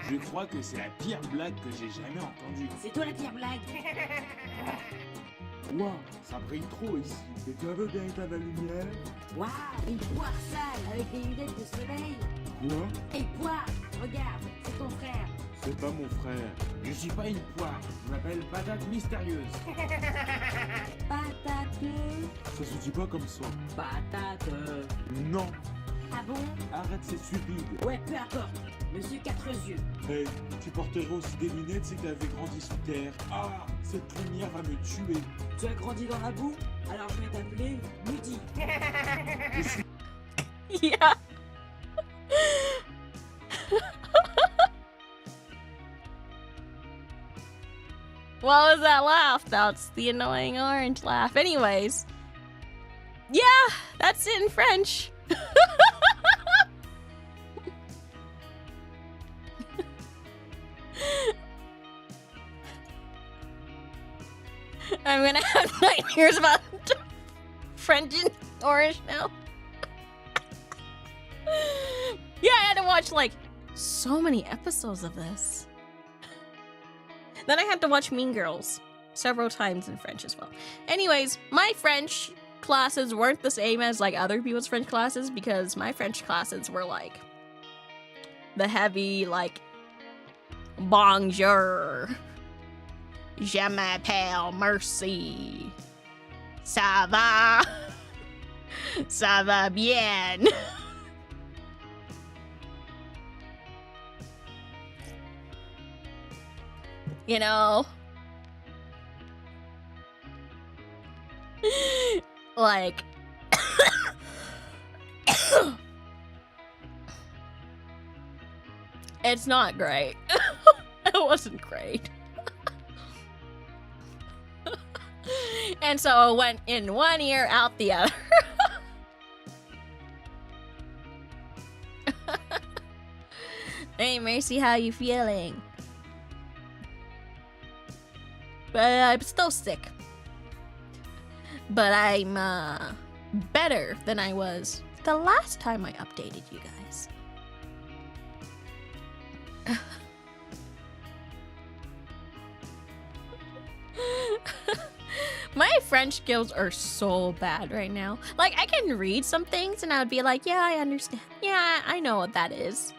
Je crois que c'est la pire blague que j'ai jamais entendue. C'est toi la pire blague. Ouah, ça brille trop ici. Et tu aveugle avec la lumière? Waouh, une poire sale avec des lunettes de soleil. Quoi? Et poire, regarde, c'est ton frère. C'est pas mon frère. Je suis pas une poire. Je m'appelle Patate Mystérieuse. Patate. Ça se dit pas comme ça. Patate. Non. Ah bon? Arrête, c'est stupide. Ouais, peu importe. Monsieur quatre yeux. Hey, tu porterais aussi des lunettes si t'avais grandi sous terre. Ah, cette lumière va me tuer. Tu as grandi dans la boue? Alors je vais t'appeler Moody. Yeah. What was that laugh? That's the annoying orange laugh. Anyways. Yeah, that's it in French. I'm gonna have nightmares about French and orange now. Yeah, I had to watch like so many episodes of this. Then I had to watch Mean Girls several times in French as well. Anyways, my French classes weren't the same as like other people's French classes because my French classes were like the heavy like bonjour, je m'appelle merci, ça va, ça va bien. You know, like, it's not great. It wasn't great. And so it went in one ear, out the other. Hey, Mercy, how you feeling? But I'm still sick. But I'm better than I was the last time I updated you guys. My French skills are so bad right now. Like, I can read some things and I would be like, yeah, I understand. Yeah, I know what that is.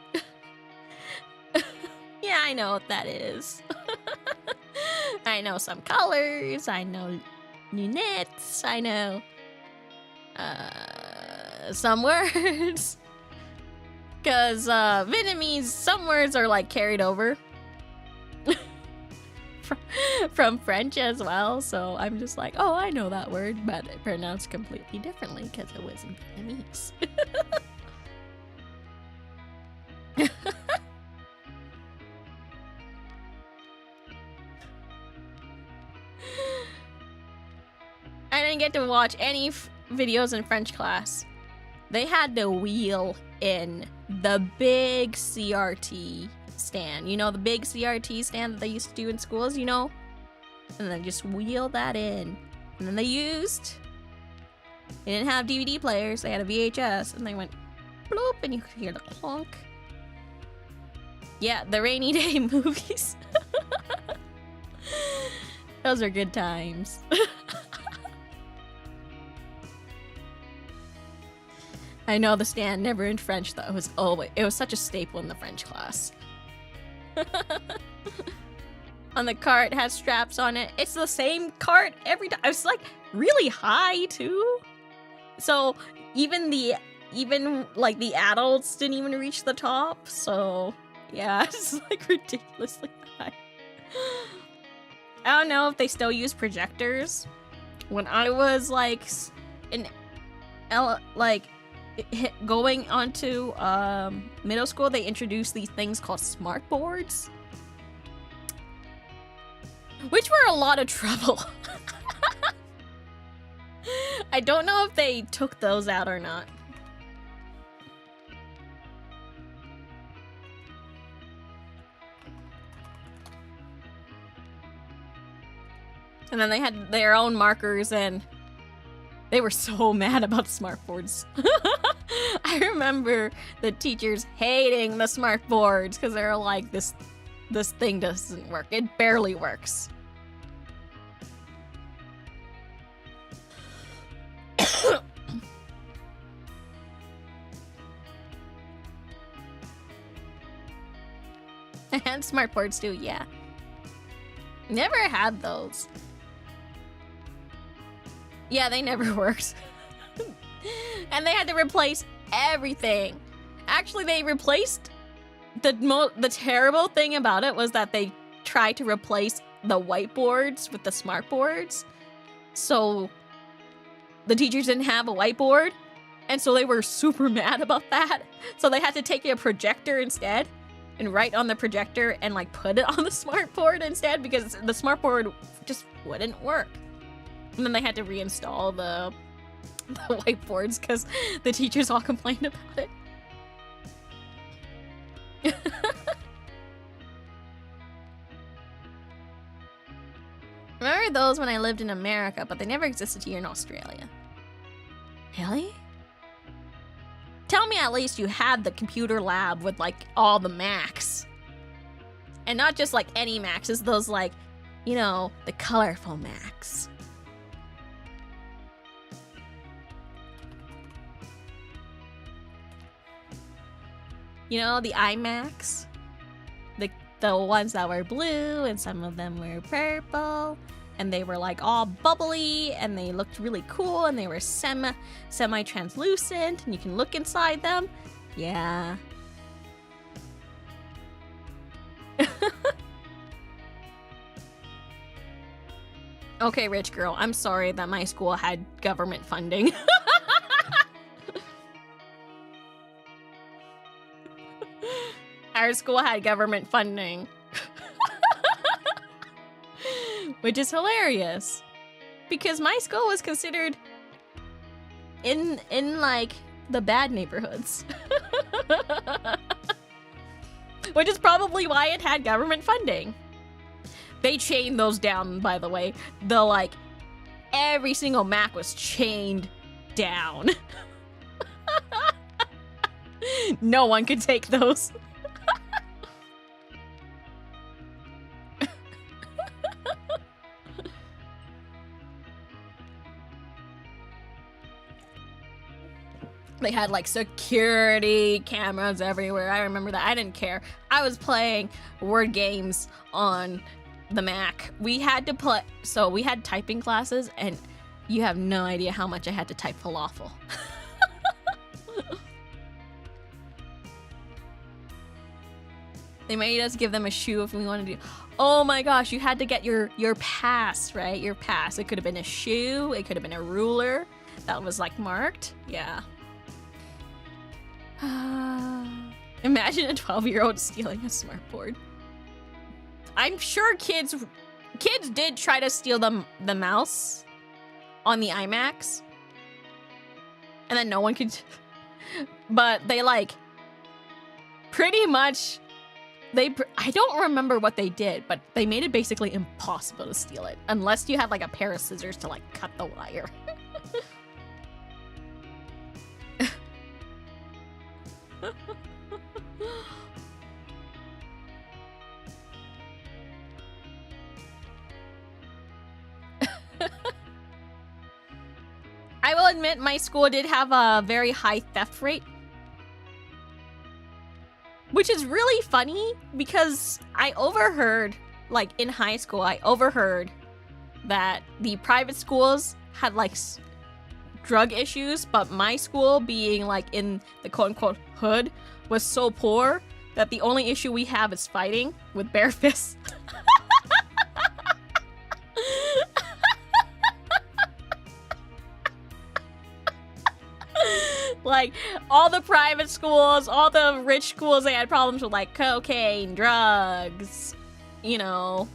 Yeah, I know what that is. I know some colors, I know lunettes, I know some words. Because Vietnamese, some words are like carried over from French as well. So I'm just like, oh, I know that word, but it pronounced completely differently because it was in Vietnamese. I didn't get to watch any videos in French class. They had the wheel in the big CRT stand. You know, the big CRT stand that they used to do in schools, you know? And then just wheel that in. And then they didn't have DVD players, they had a VHS, and they went bloop, and you could hear the clunk. Yeah, the rainy day movies. Those are good times. I know the stand never in French though. It was such a staple in the French class. On the cart, it has straps on it. It's the same cart every time. It's like really high too. So even like the adults didn't even reach the top. So yeah, it's like ridiculously high. I don't know if they still use projectors. When I was like going onto middle school, they introduced these things called smart boards, which were a lot of trouble. I don't know if they took those out or not. And then they had their own markers, and they were so mad about smart boards. I remember the teachers hating the smart boards because they were like, this thing doesn't work. It barely works. And smartboards too, yeah. Never had those. Yeah, they never worked. And they had to replace everything. Actually, they replaced the terrible thing about it was that they tried to replace the whiteboards with the smartboards. So the teachers didn't have a whiteboard, and so they were super mad about that. So they had to take a projector instead and write on the projector and like put it on the smartboard instead because the smartboard just wouldn't work. And then they had to reinstall the whiteboards because the teachers all complained about it. Remember those when I lived in America, but they never existed here in Australia. Really? Tell me at least you had the computer lab with like all the Macs. And not just like any Macs, it's those like, you know, the colorful Macs. You know, the iMacs? The ones that were blue and some of them were purple. And they were like all bubbly and they looked really cool and they were semi-translucent and you can look inside them. Yeah. Okay, rich girl, I'm sorry that my school had government funding. Our school had government funding. Which is hilarious. Because my school was considered in like the bad neighborhoods. Which is probably why it had government funding. They chained those down, by the way. The like every single Mac was chained down. No one could take those. They had like security cameras everywhere. I remember that. I didn't care. I was playing word games on the Mac. We had to play, so we had typing classes, and you have no idea how much I had to type falafel. They made us give them a shoe if we wanted to. Oh my gosh, you had to get your pass, right? Your pass. It could have been a shoe. It could have been a ruler that was like marked. Yeah. Imagine a 12-year-old stealing a smartboard. I'm sure kids did try to steal the mouse on the iMacs. And then no one could... But they like... Pretty much... I don't remember what they did, but they made it basically impossible to steal it. Unless you had like a pair of scissors to like cut the wire. I will admit my school did have a very high theft rate. Which is really funny because I overheard, like in high school, I overheard that the private schools had like drug issues, but my school, being like in the quote-unquote hood, was so poor that the only issue we have is fighting with bare fists. Like, all the private schools, all the rich schools, they had problems with like cocaine, drugs, you know,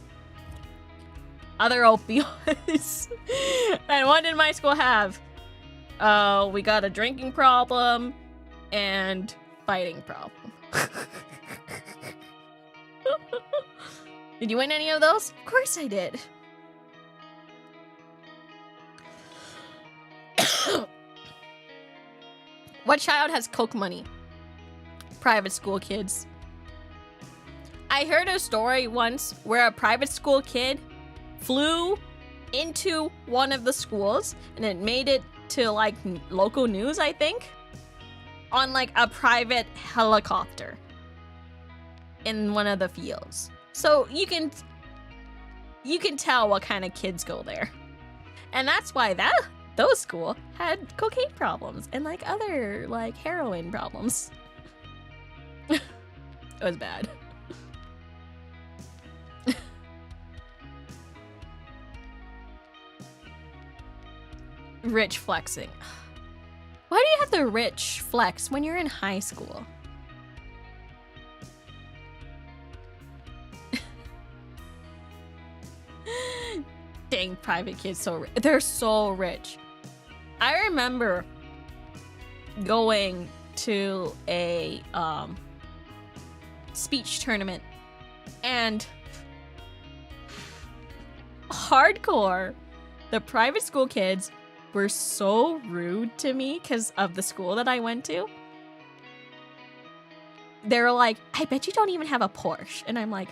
other opioids. And what did my school have? We got a drinking problem and fighting problem. Did you win any of those? Of course I did. What child has Coke money? Private school kids. I heard a story once where a private school kid flew into one of the schools and it made it to like local news, I think, on like a private helicopter. in one of the fields. So you can tell what kind of kids go there. And that's why those school had cocaine problems and like other like heroin problems. It was bad. Rich flexing. Why do you have the rich flex when you're in high school? Dang, private kids, they're so rich. I remember going to a speech tournament and hardcore, the private school kids were so rude to me because of the school that I went to. They were like, I bet you don't even have a Porsche. And I'm like,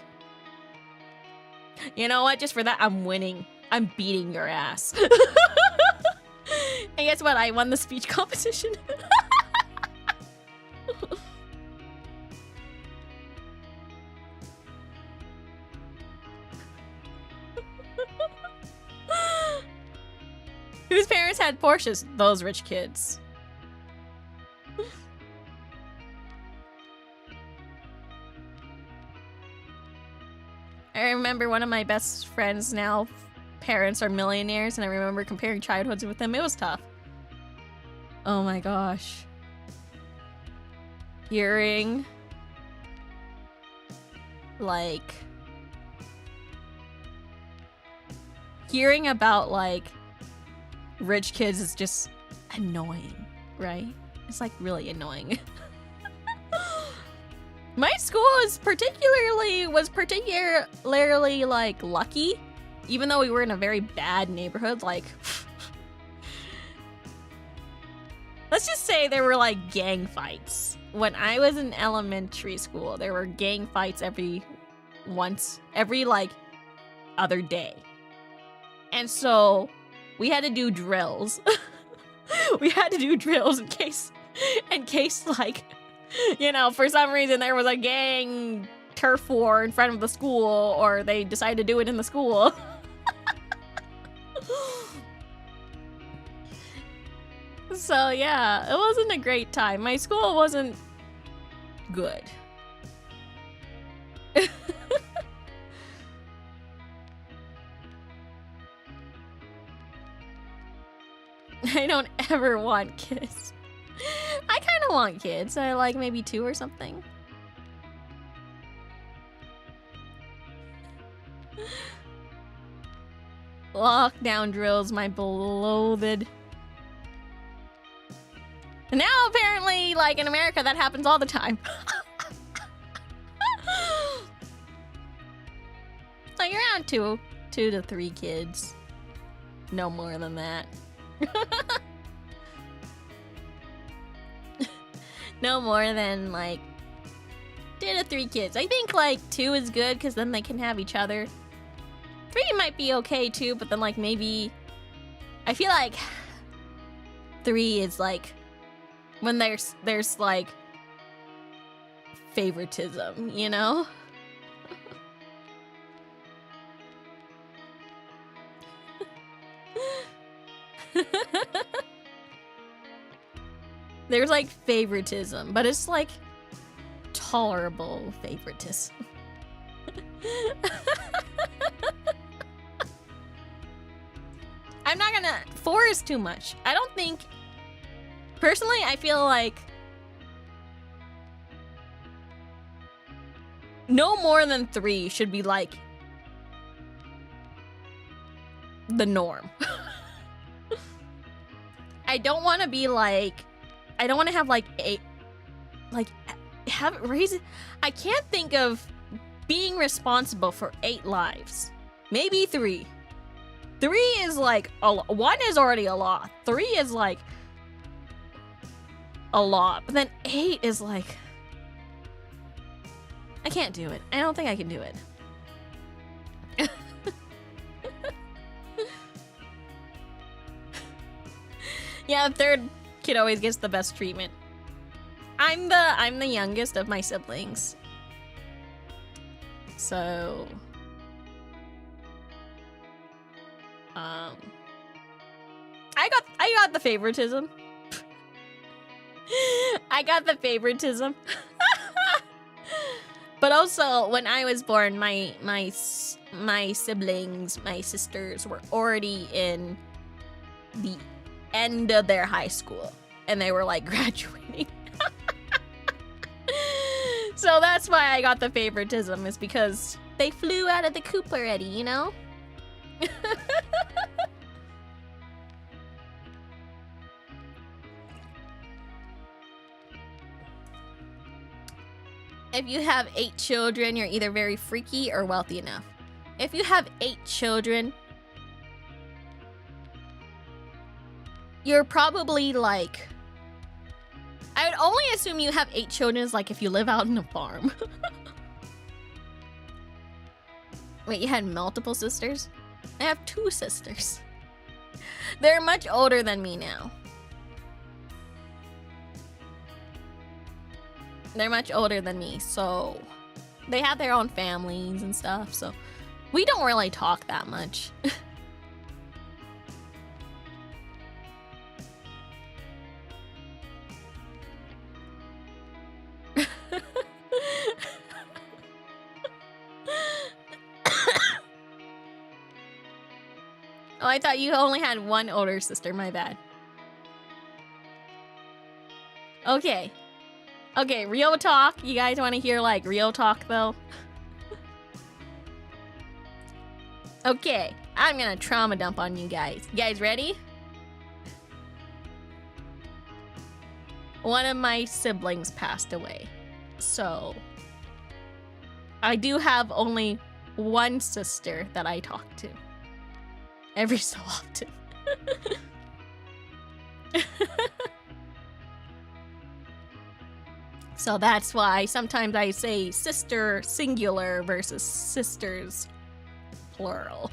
you know what? Just for that, I'm winning. I'm beating your ass. And guess what? I won the speech competition. Whose parents had Porsches? Those rich kids. I remember one of my best friends now, parents are millionaires, and I remember comparing childhoods with them. It was tough. Oh my gosh. Hearing about like rich kids is just annoying, right? It's like really annoying. My school was particularly like lucky, even though we were in a very bad neighborhood. Like, let's just say there were like gang fights. When I was in elementary school, there were gang fights every like other day. And so we had to do drills. We had to do drills in case like, you know, for some reason there was a gang turf war in front of the school, or they decided to do it in the school. So yeah, it wasn't a great time. My school wasn't good. I don't ever want kids. I kind of want kids. I like maybe 2 or something. Lockdown drills, my beloved. Now apparently, like in America, that happens all the time. Like around 2 to 3 kids. No more than that. No more than like 2 to 3 kids. I think like 2 is good because then they can have each other. 3 might be okay too, but then like maybe I feel like 3 is like when there's like favoritism, you know? There's like favoritism, but it's like tolerable favoritism. I'm not gonna... 4 is too much. I don't think... Personally, I feel like... no more than 3 should be like... the norm. I don't want to be like... I don't want to have like 8... like... I can't think of being responsible for 8 lives. Maybe 3. 3 is like... 1 is already a lot. 3 is like... a lot. But then 8 is like... I can't do it. I don't think I can do it. Yeah, the 3rd kid always gets the best treatment. I'm the youngest of my siblings. So, I got the favoritism. I got the favoritism. But also, when I was born, my siblings, my sisters were already in the end of their high school, and they were like graduating. So that's why I got the favoritism, is because they flew out of the coop already, you know? If you have 8 children, you're either very freaky or wealthy enough. If you have 8 children, you're probably like... I would only assume you have 8 children is like if you live out in a farm. Wait, you had multiple sisters? I have 2 sisters. They're much older than me now. They're much older than me, so they have their own families and stuff, so we don't really talk that much. Oh, I thought you only had 1 older sister, my bad. Okay. Okay, real talk. You guys want to hear, like, real talk, though? Okay, I'm gonna trauma dump on you guys. You guys ready? One of my siblings passed away. So, I do have only 1 sister that I talk to. Every so often. So that's why sometimes I say sister singular versus sisters plural.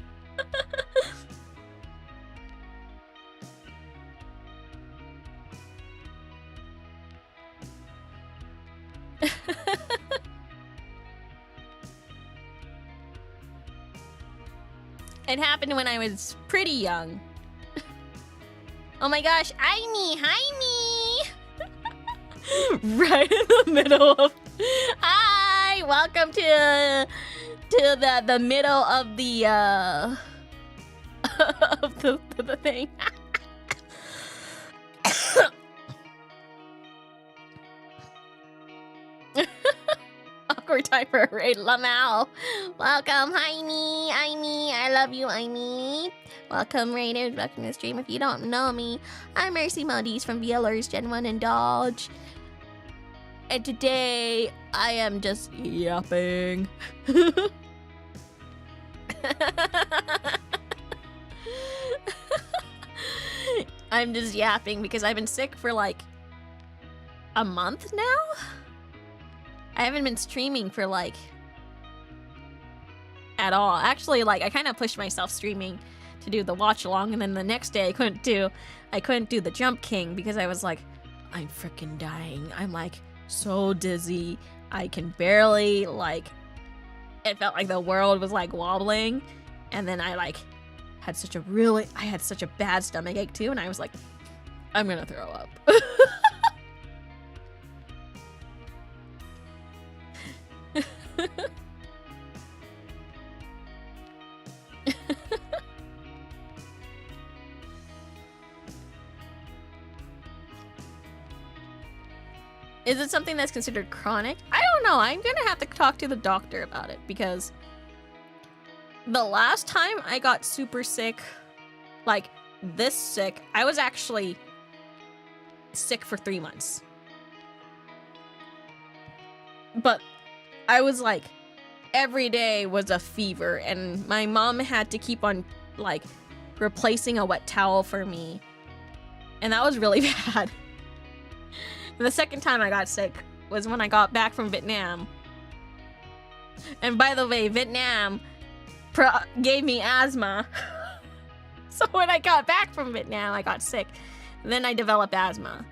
It happened when I was pretty young. Oh my gosh, Aimee, hi me! Right in the middle of... Hi! Welcome to the middle of the, of the thing. Awkward time for a raid, Lamau. Welcome, Aimee, I love you, Aimee. Welcome, raiders, welcome to the stream. If you don't know me, I'm Mercy Modiste from VAllure's Gen 1 Indulge. And today, I am just yapping. I'm just yapping because I've been sick for like a month now. I haven't been streaming for like at all. Actually, like I kind of pushed myself streaming to do the watch along, and then the next day I couldn't do the Jump King because I was like, I'm freaking dying. I'm like so dizzy. I can barely like. It felt like the world was like wobbling, and then I like had such a bad stomach ache too, and I was like, I'm gonna throw up. Is it something that's considered chronic? I don't know. I'm gonna have to talk to the doctor about it because the last time I got super sick, like this sick, I was actually sick for 3 months. But I was like, every day was a fever, and my mom had to keep on like replacing a wet towel for me. And that was really bad. The second time I got sick was when I got back from Vietnam. And by the way, Vietnam gave me asthma. So when I got back from Vietnam, I got sick. And then I developed asthma.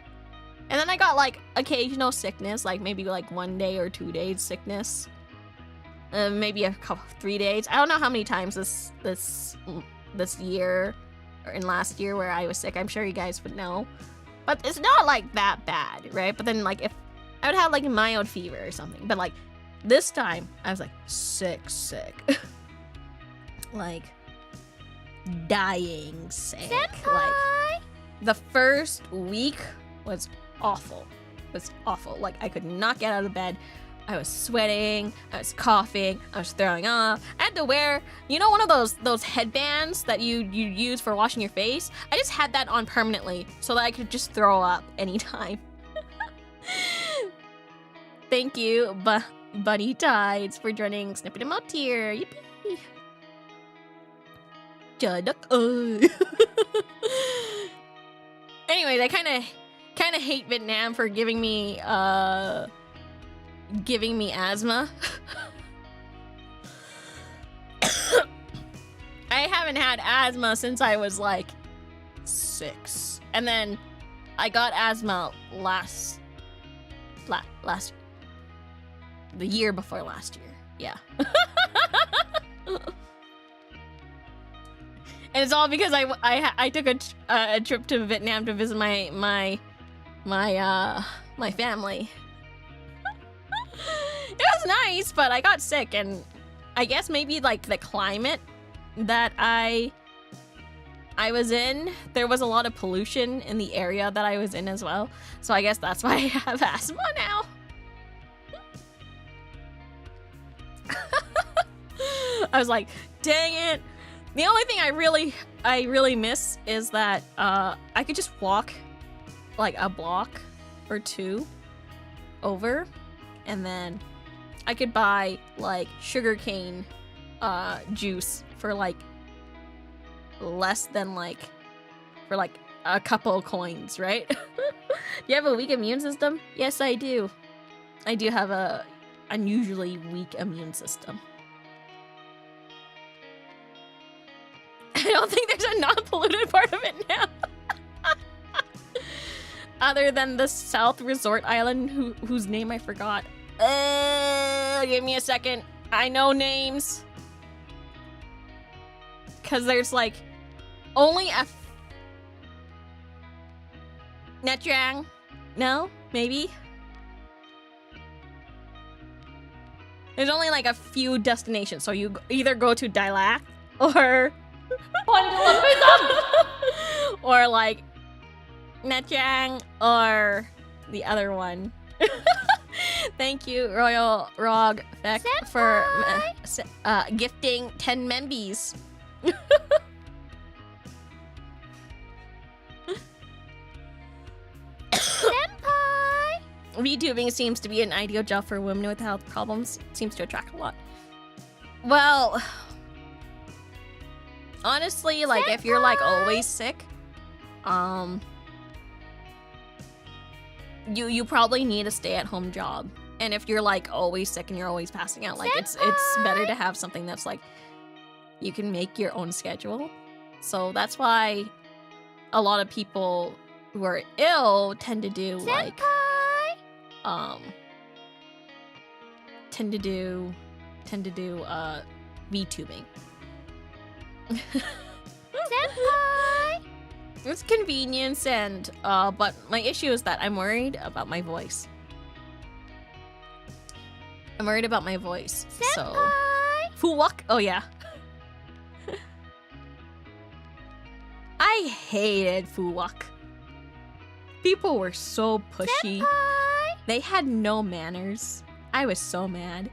And then I got like occasional sickness, like maybe like 1 day or 2 days sickness. maybe a couple 3 days. I don't know how many times this year or in last year where I was sick. I'm sure you guys would know, but it's not like that bad, right? But then like if I would have like a mild fever or something, but like this time I was like sick, like dying sick. Senpai! Like the first week was awful. Like I could not get out of bed. I was sweating, I was coughing, I was throwing up. I had to wear, you know, one of those headbands that you use for washing your face? I just had that on permanently so that I could just throw up anytime. Thank you, Bunny Tides, for joining Snippet Emote here. Yippee! Jaduk. Anyways, I kind of hate Vietnam for giving me asthma. I haven't had asthma since I was like 6, and then I got asthma the year before last year. Yeah. And it's all because I took a trip to Vietnam to visit my family. It was nice, but I got sick, and I guess maybe like the climate that I was in, there was a lot of pollution in the area that I was in as well. So I guess that's why I have asthma now. I was like, dang it. The only thing I really miss is that I could just walk like a block or 2 over, and then I could buy like sugarcane juice for like less than like for like a couple coins, right? Do you have a weak immune system? Yes, I do. I do have a unusually weak immune system. I don't think there's a non-polluted part of it now. Other than the South Resort Island, whose name I forgot. Give me a second. I know names. Because there's like only a... Nha Trang? No? Maybe? There's only like a few destinations, so you either go to Đà Lạt or... or like Nha Trang or the other one. Thank you, Royal Rog Beck, for gifting 10 membies. Senpai! VTubing seems to be an ideal job for women with health problems. Seems to attract a lot. Well, honestly, like if you're like always sick, you probably need a stay-at-home job. And if you're like always sick and you're always passing out, like it's better to have something that's like you can make your own schedule. So that's why a lot of people who are ill tend to do like tend to do VTubing. Senpai! It's convenience and but my issue is that I'm worried about my voice. I'm worried about my voice. So Senpai! Fuwak. Oh yeah. I hated Fuwak. People were so pushy. Senpai! They had no manners. I was so mad.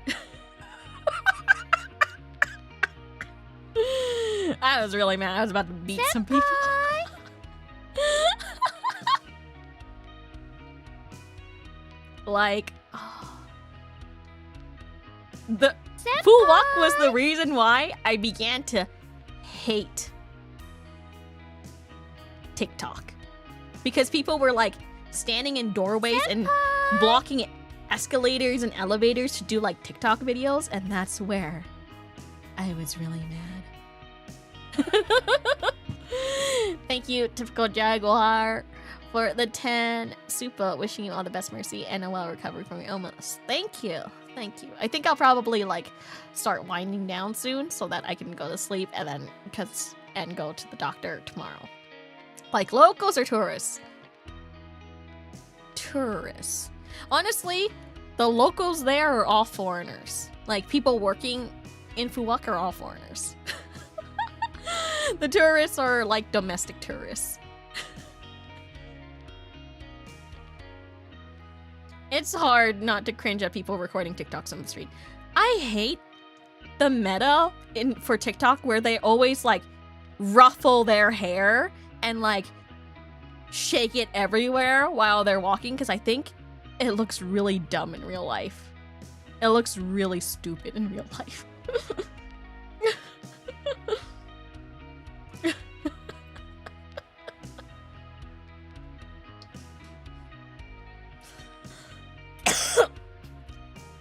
I was really mad. I was about to beat some people. Like, the Fuwak was the reason why I began to hate TikTok. Because people were like standing in doorways and blocking escalators and elevators to do like TikTok videos, and that's where I was really mad. Thank you, Typical Jaguar, for the 10 super. Wishing you all the best, Mercy, and a well recovery from your illness. Thank you. Thank you. I think I'll probably like start winding down soon so that I can go to sleep and then and go to the doctor tomorrow. Like locals or tourists? Tourists. Honestly, the locals there are all foreigners. Like people working in Fuwak are all foreigners. The tourists are like domestic tourists. It's hard not to cringe at people recording TikToks on the street. I hate the meta for TikTok where they always like ruffle their hair and like shake it everywhere while they're walking because I think it looks really dumb in real life. It looks really stupid in real life.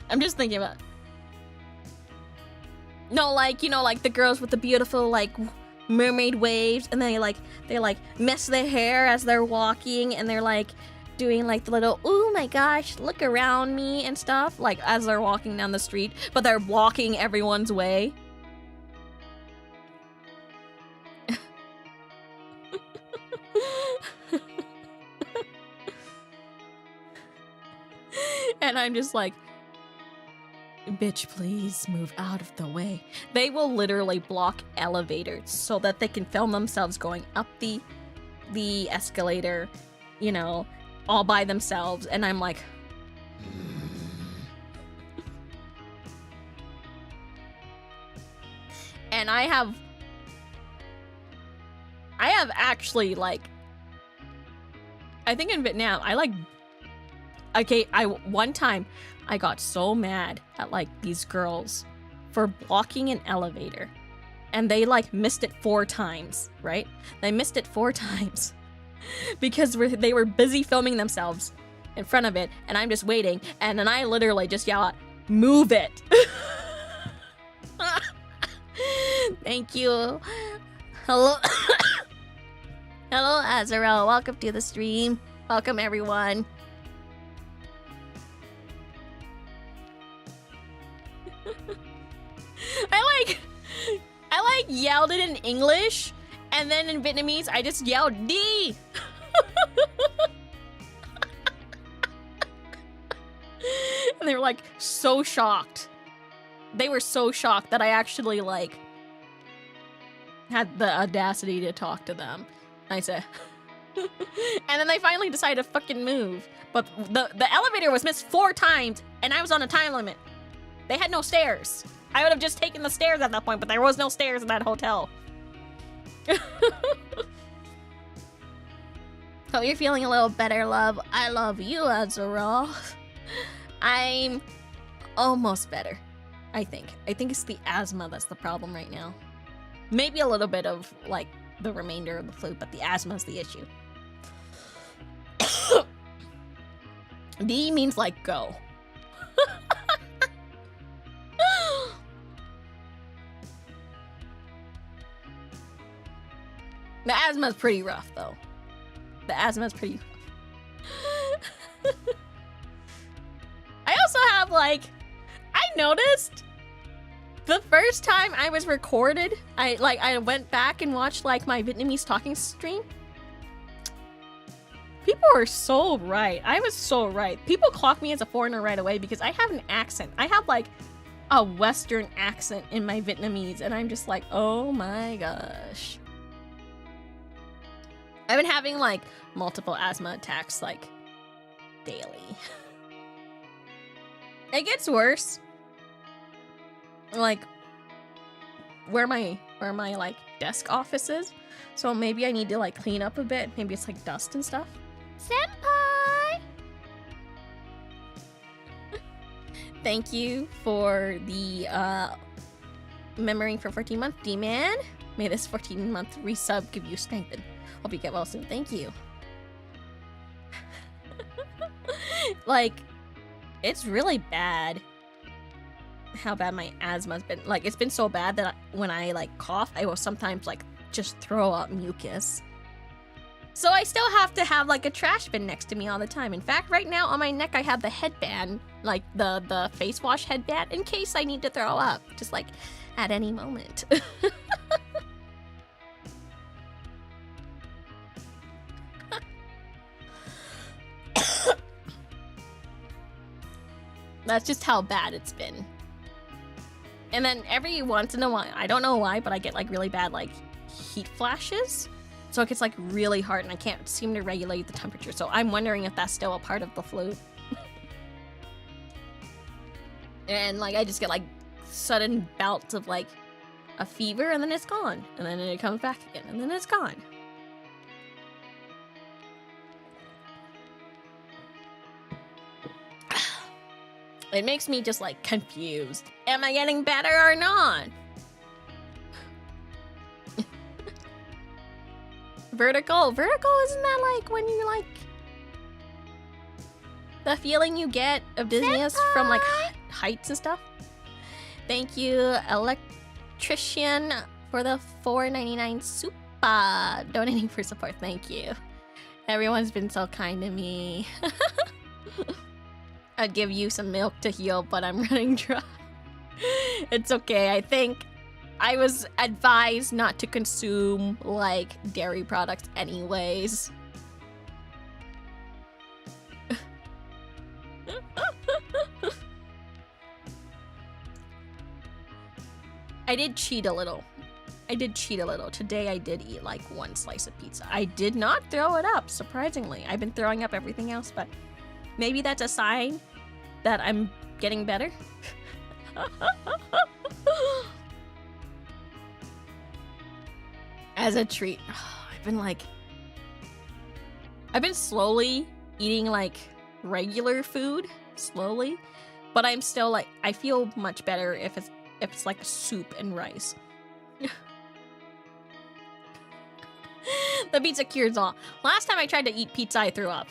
I'm just thinking about... No, like, you know, like the girls with the beautiful, like, mermaid waves, and they mess their hair as they're walking, and they're, like, doing, like, the little, oh my gosh, look around me and stuff, like, as they're walking down the street, but they're blocking everyone's way. And I'm just like, bitch, please move out of the way. They will literally block elevators so that they can film themselves going up the escalator, you know, all by themselves. And I'm like, and I have actually, like, I think in Vietnam, one time I got so mad at like these girls for blocking an elevator, and they like missed it 4 times, right? They missed it 4 times because they were busy filming themselves in front of it, and I'm just waiting, and then I literally just yell out, move it. Thank you. Hello. Hello, Azarel. Welcome to the stream. Welcome, everyone. I yelled it in English, and then in Vietnamese, I just yelled D. And they were like so shocked. They were so shocked that I actually like had the audacity to talk to them. I said, and then they finally decided to fucking move. But the elevator was missed 4 times, and I was on a time limit. They had no stairs. I would have just taken the stairs at that point, but there was no stairs in that hotel. Hope you're feeling a little better, love. I love you, Azura. I'm almost better, I think. I think it's the asthma that's the problem right now. Maybe a little bit of, like, the remainder of the flu, but the asthma's the issue. D means, like, go. The asthma's pretty rough, though. The asthma's pretty rough. I also have, like, I noticed the first time I was recorded, I went back and watched, like, my Vietnamese talking stream. People were so right. I was so right. People clock me as a foreigner right away because I have an accent. I have, like, a Western accent in my Vietnamese, and I'm just like, oh my gosh. I've been having, like, multiple asthma attacks, like, daily. It gets worse. Like, where my, like, desk office is. So maybe I need to, like, clean up a bit. Maybe it's, like, dust and stuff. Senpai! Thank you for the, remembering for 14 month D-Man. May this 14-month resub give you strength and hope you get well soon. Thank you. Like, it's really bad how bad my asthma's been. Like, it's been so bad that when I, like, cough, I will sometimes, like, just throw up mucus. So I still have to have like a trash bin next to me all the time. In fact, right now on my neck I have the headband, like the face wash headband, in case I need to throw up, just like at any moment. That's just how bad it's been. And then every once in a while, I don't know why, but I get like really bad like heat flashes. So it gets like really hard and I can't seem to regulate the temperature. So I'm wondering if that's still a part of the flu. And like I just get like sudden bouts of like a fever and then it's gone. And then it comes back again and then it's gone. It makes me just like confused. Am I getting better or not? Vertical? Vertical, isn't that like when you like the feeling you get of dizziness from like heights and stuff? Thank you, Electrician, for the $4.99 super donating for support. Thank you. Everyone's been so kind to me. I'd give you some milk to heal, but I'm running dry. It's okay. I think I was advised not to consume, like, dairy products anyways. I did cheat a little. Today I did eat, like, one slice of pizza. I did not throw it up, surprisingly. I've been throwing up everything else, but maybe that's a sign that I'm getting better. As a treat. I've been slowly eating like regular food, slowly, but I'm still like, I feel much better if it's like soup and rice. The pizza cures all. Last time I tried to eat pizza, I threw up.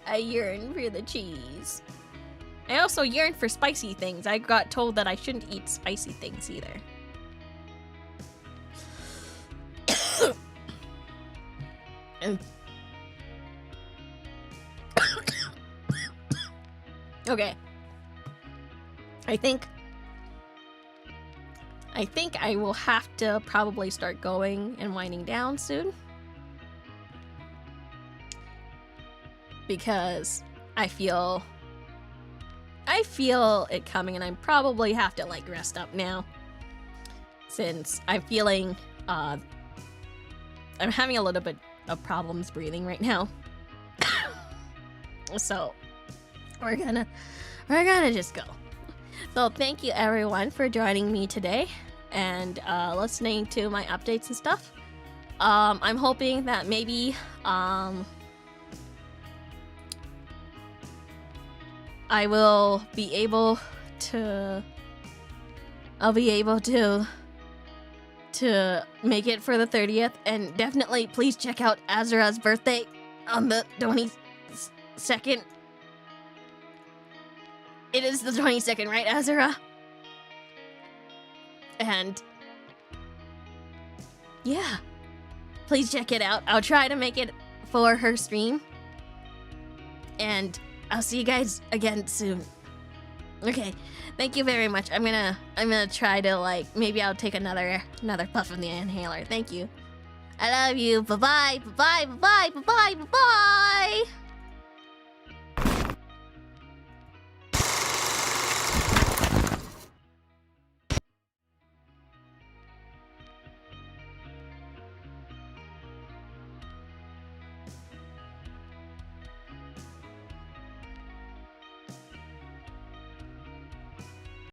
I yearn for the cheese. I also yearn for spicy things. I got told that I shouldn't eat spicy things either. Okay. I think I will have to probably start going and winding down soon. Because I feel it coming and I probably have to like rest up now. Since I'm feeling I'm having a little bit of problems breathing right now. So we're gonna just go. So thank you everyone for joining me today and listening to my updates and stuff. I'm hoping that maybe I will be able to make it for the 30th, and definitely please check out Azura's birthday on the 22nd. It is the 22nd, right, Azura? And yeah, please check it out. I'll try to make it for her stream, and I'll see you guys again soon. Okay, thank you very much. I'm gonna try to like, maybe I'll take another puff of the inhaler. Thank you. I love you. Bye bye. Bye bye. Bye bye. Bye bye. Bye bye.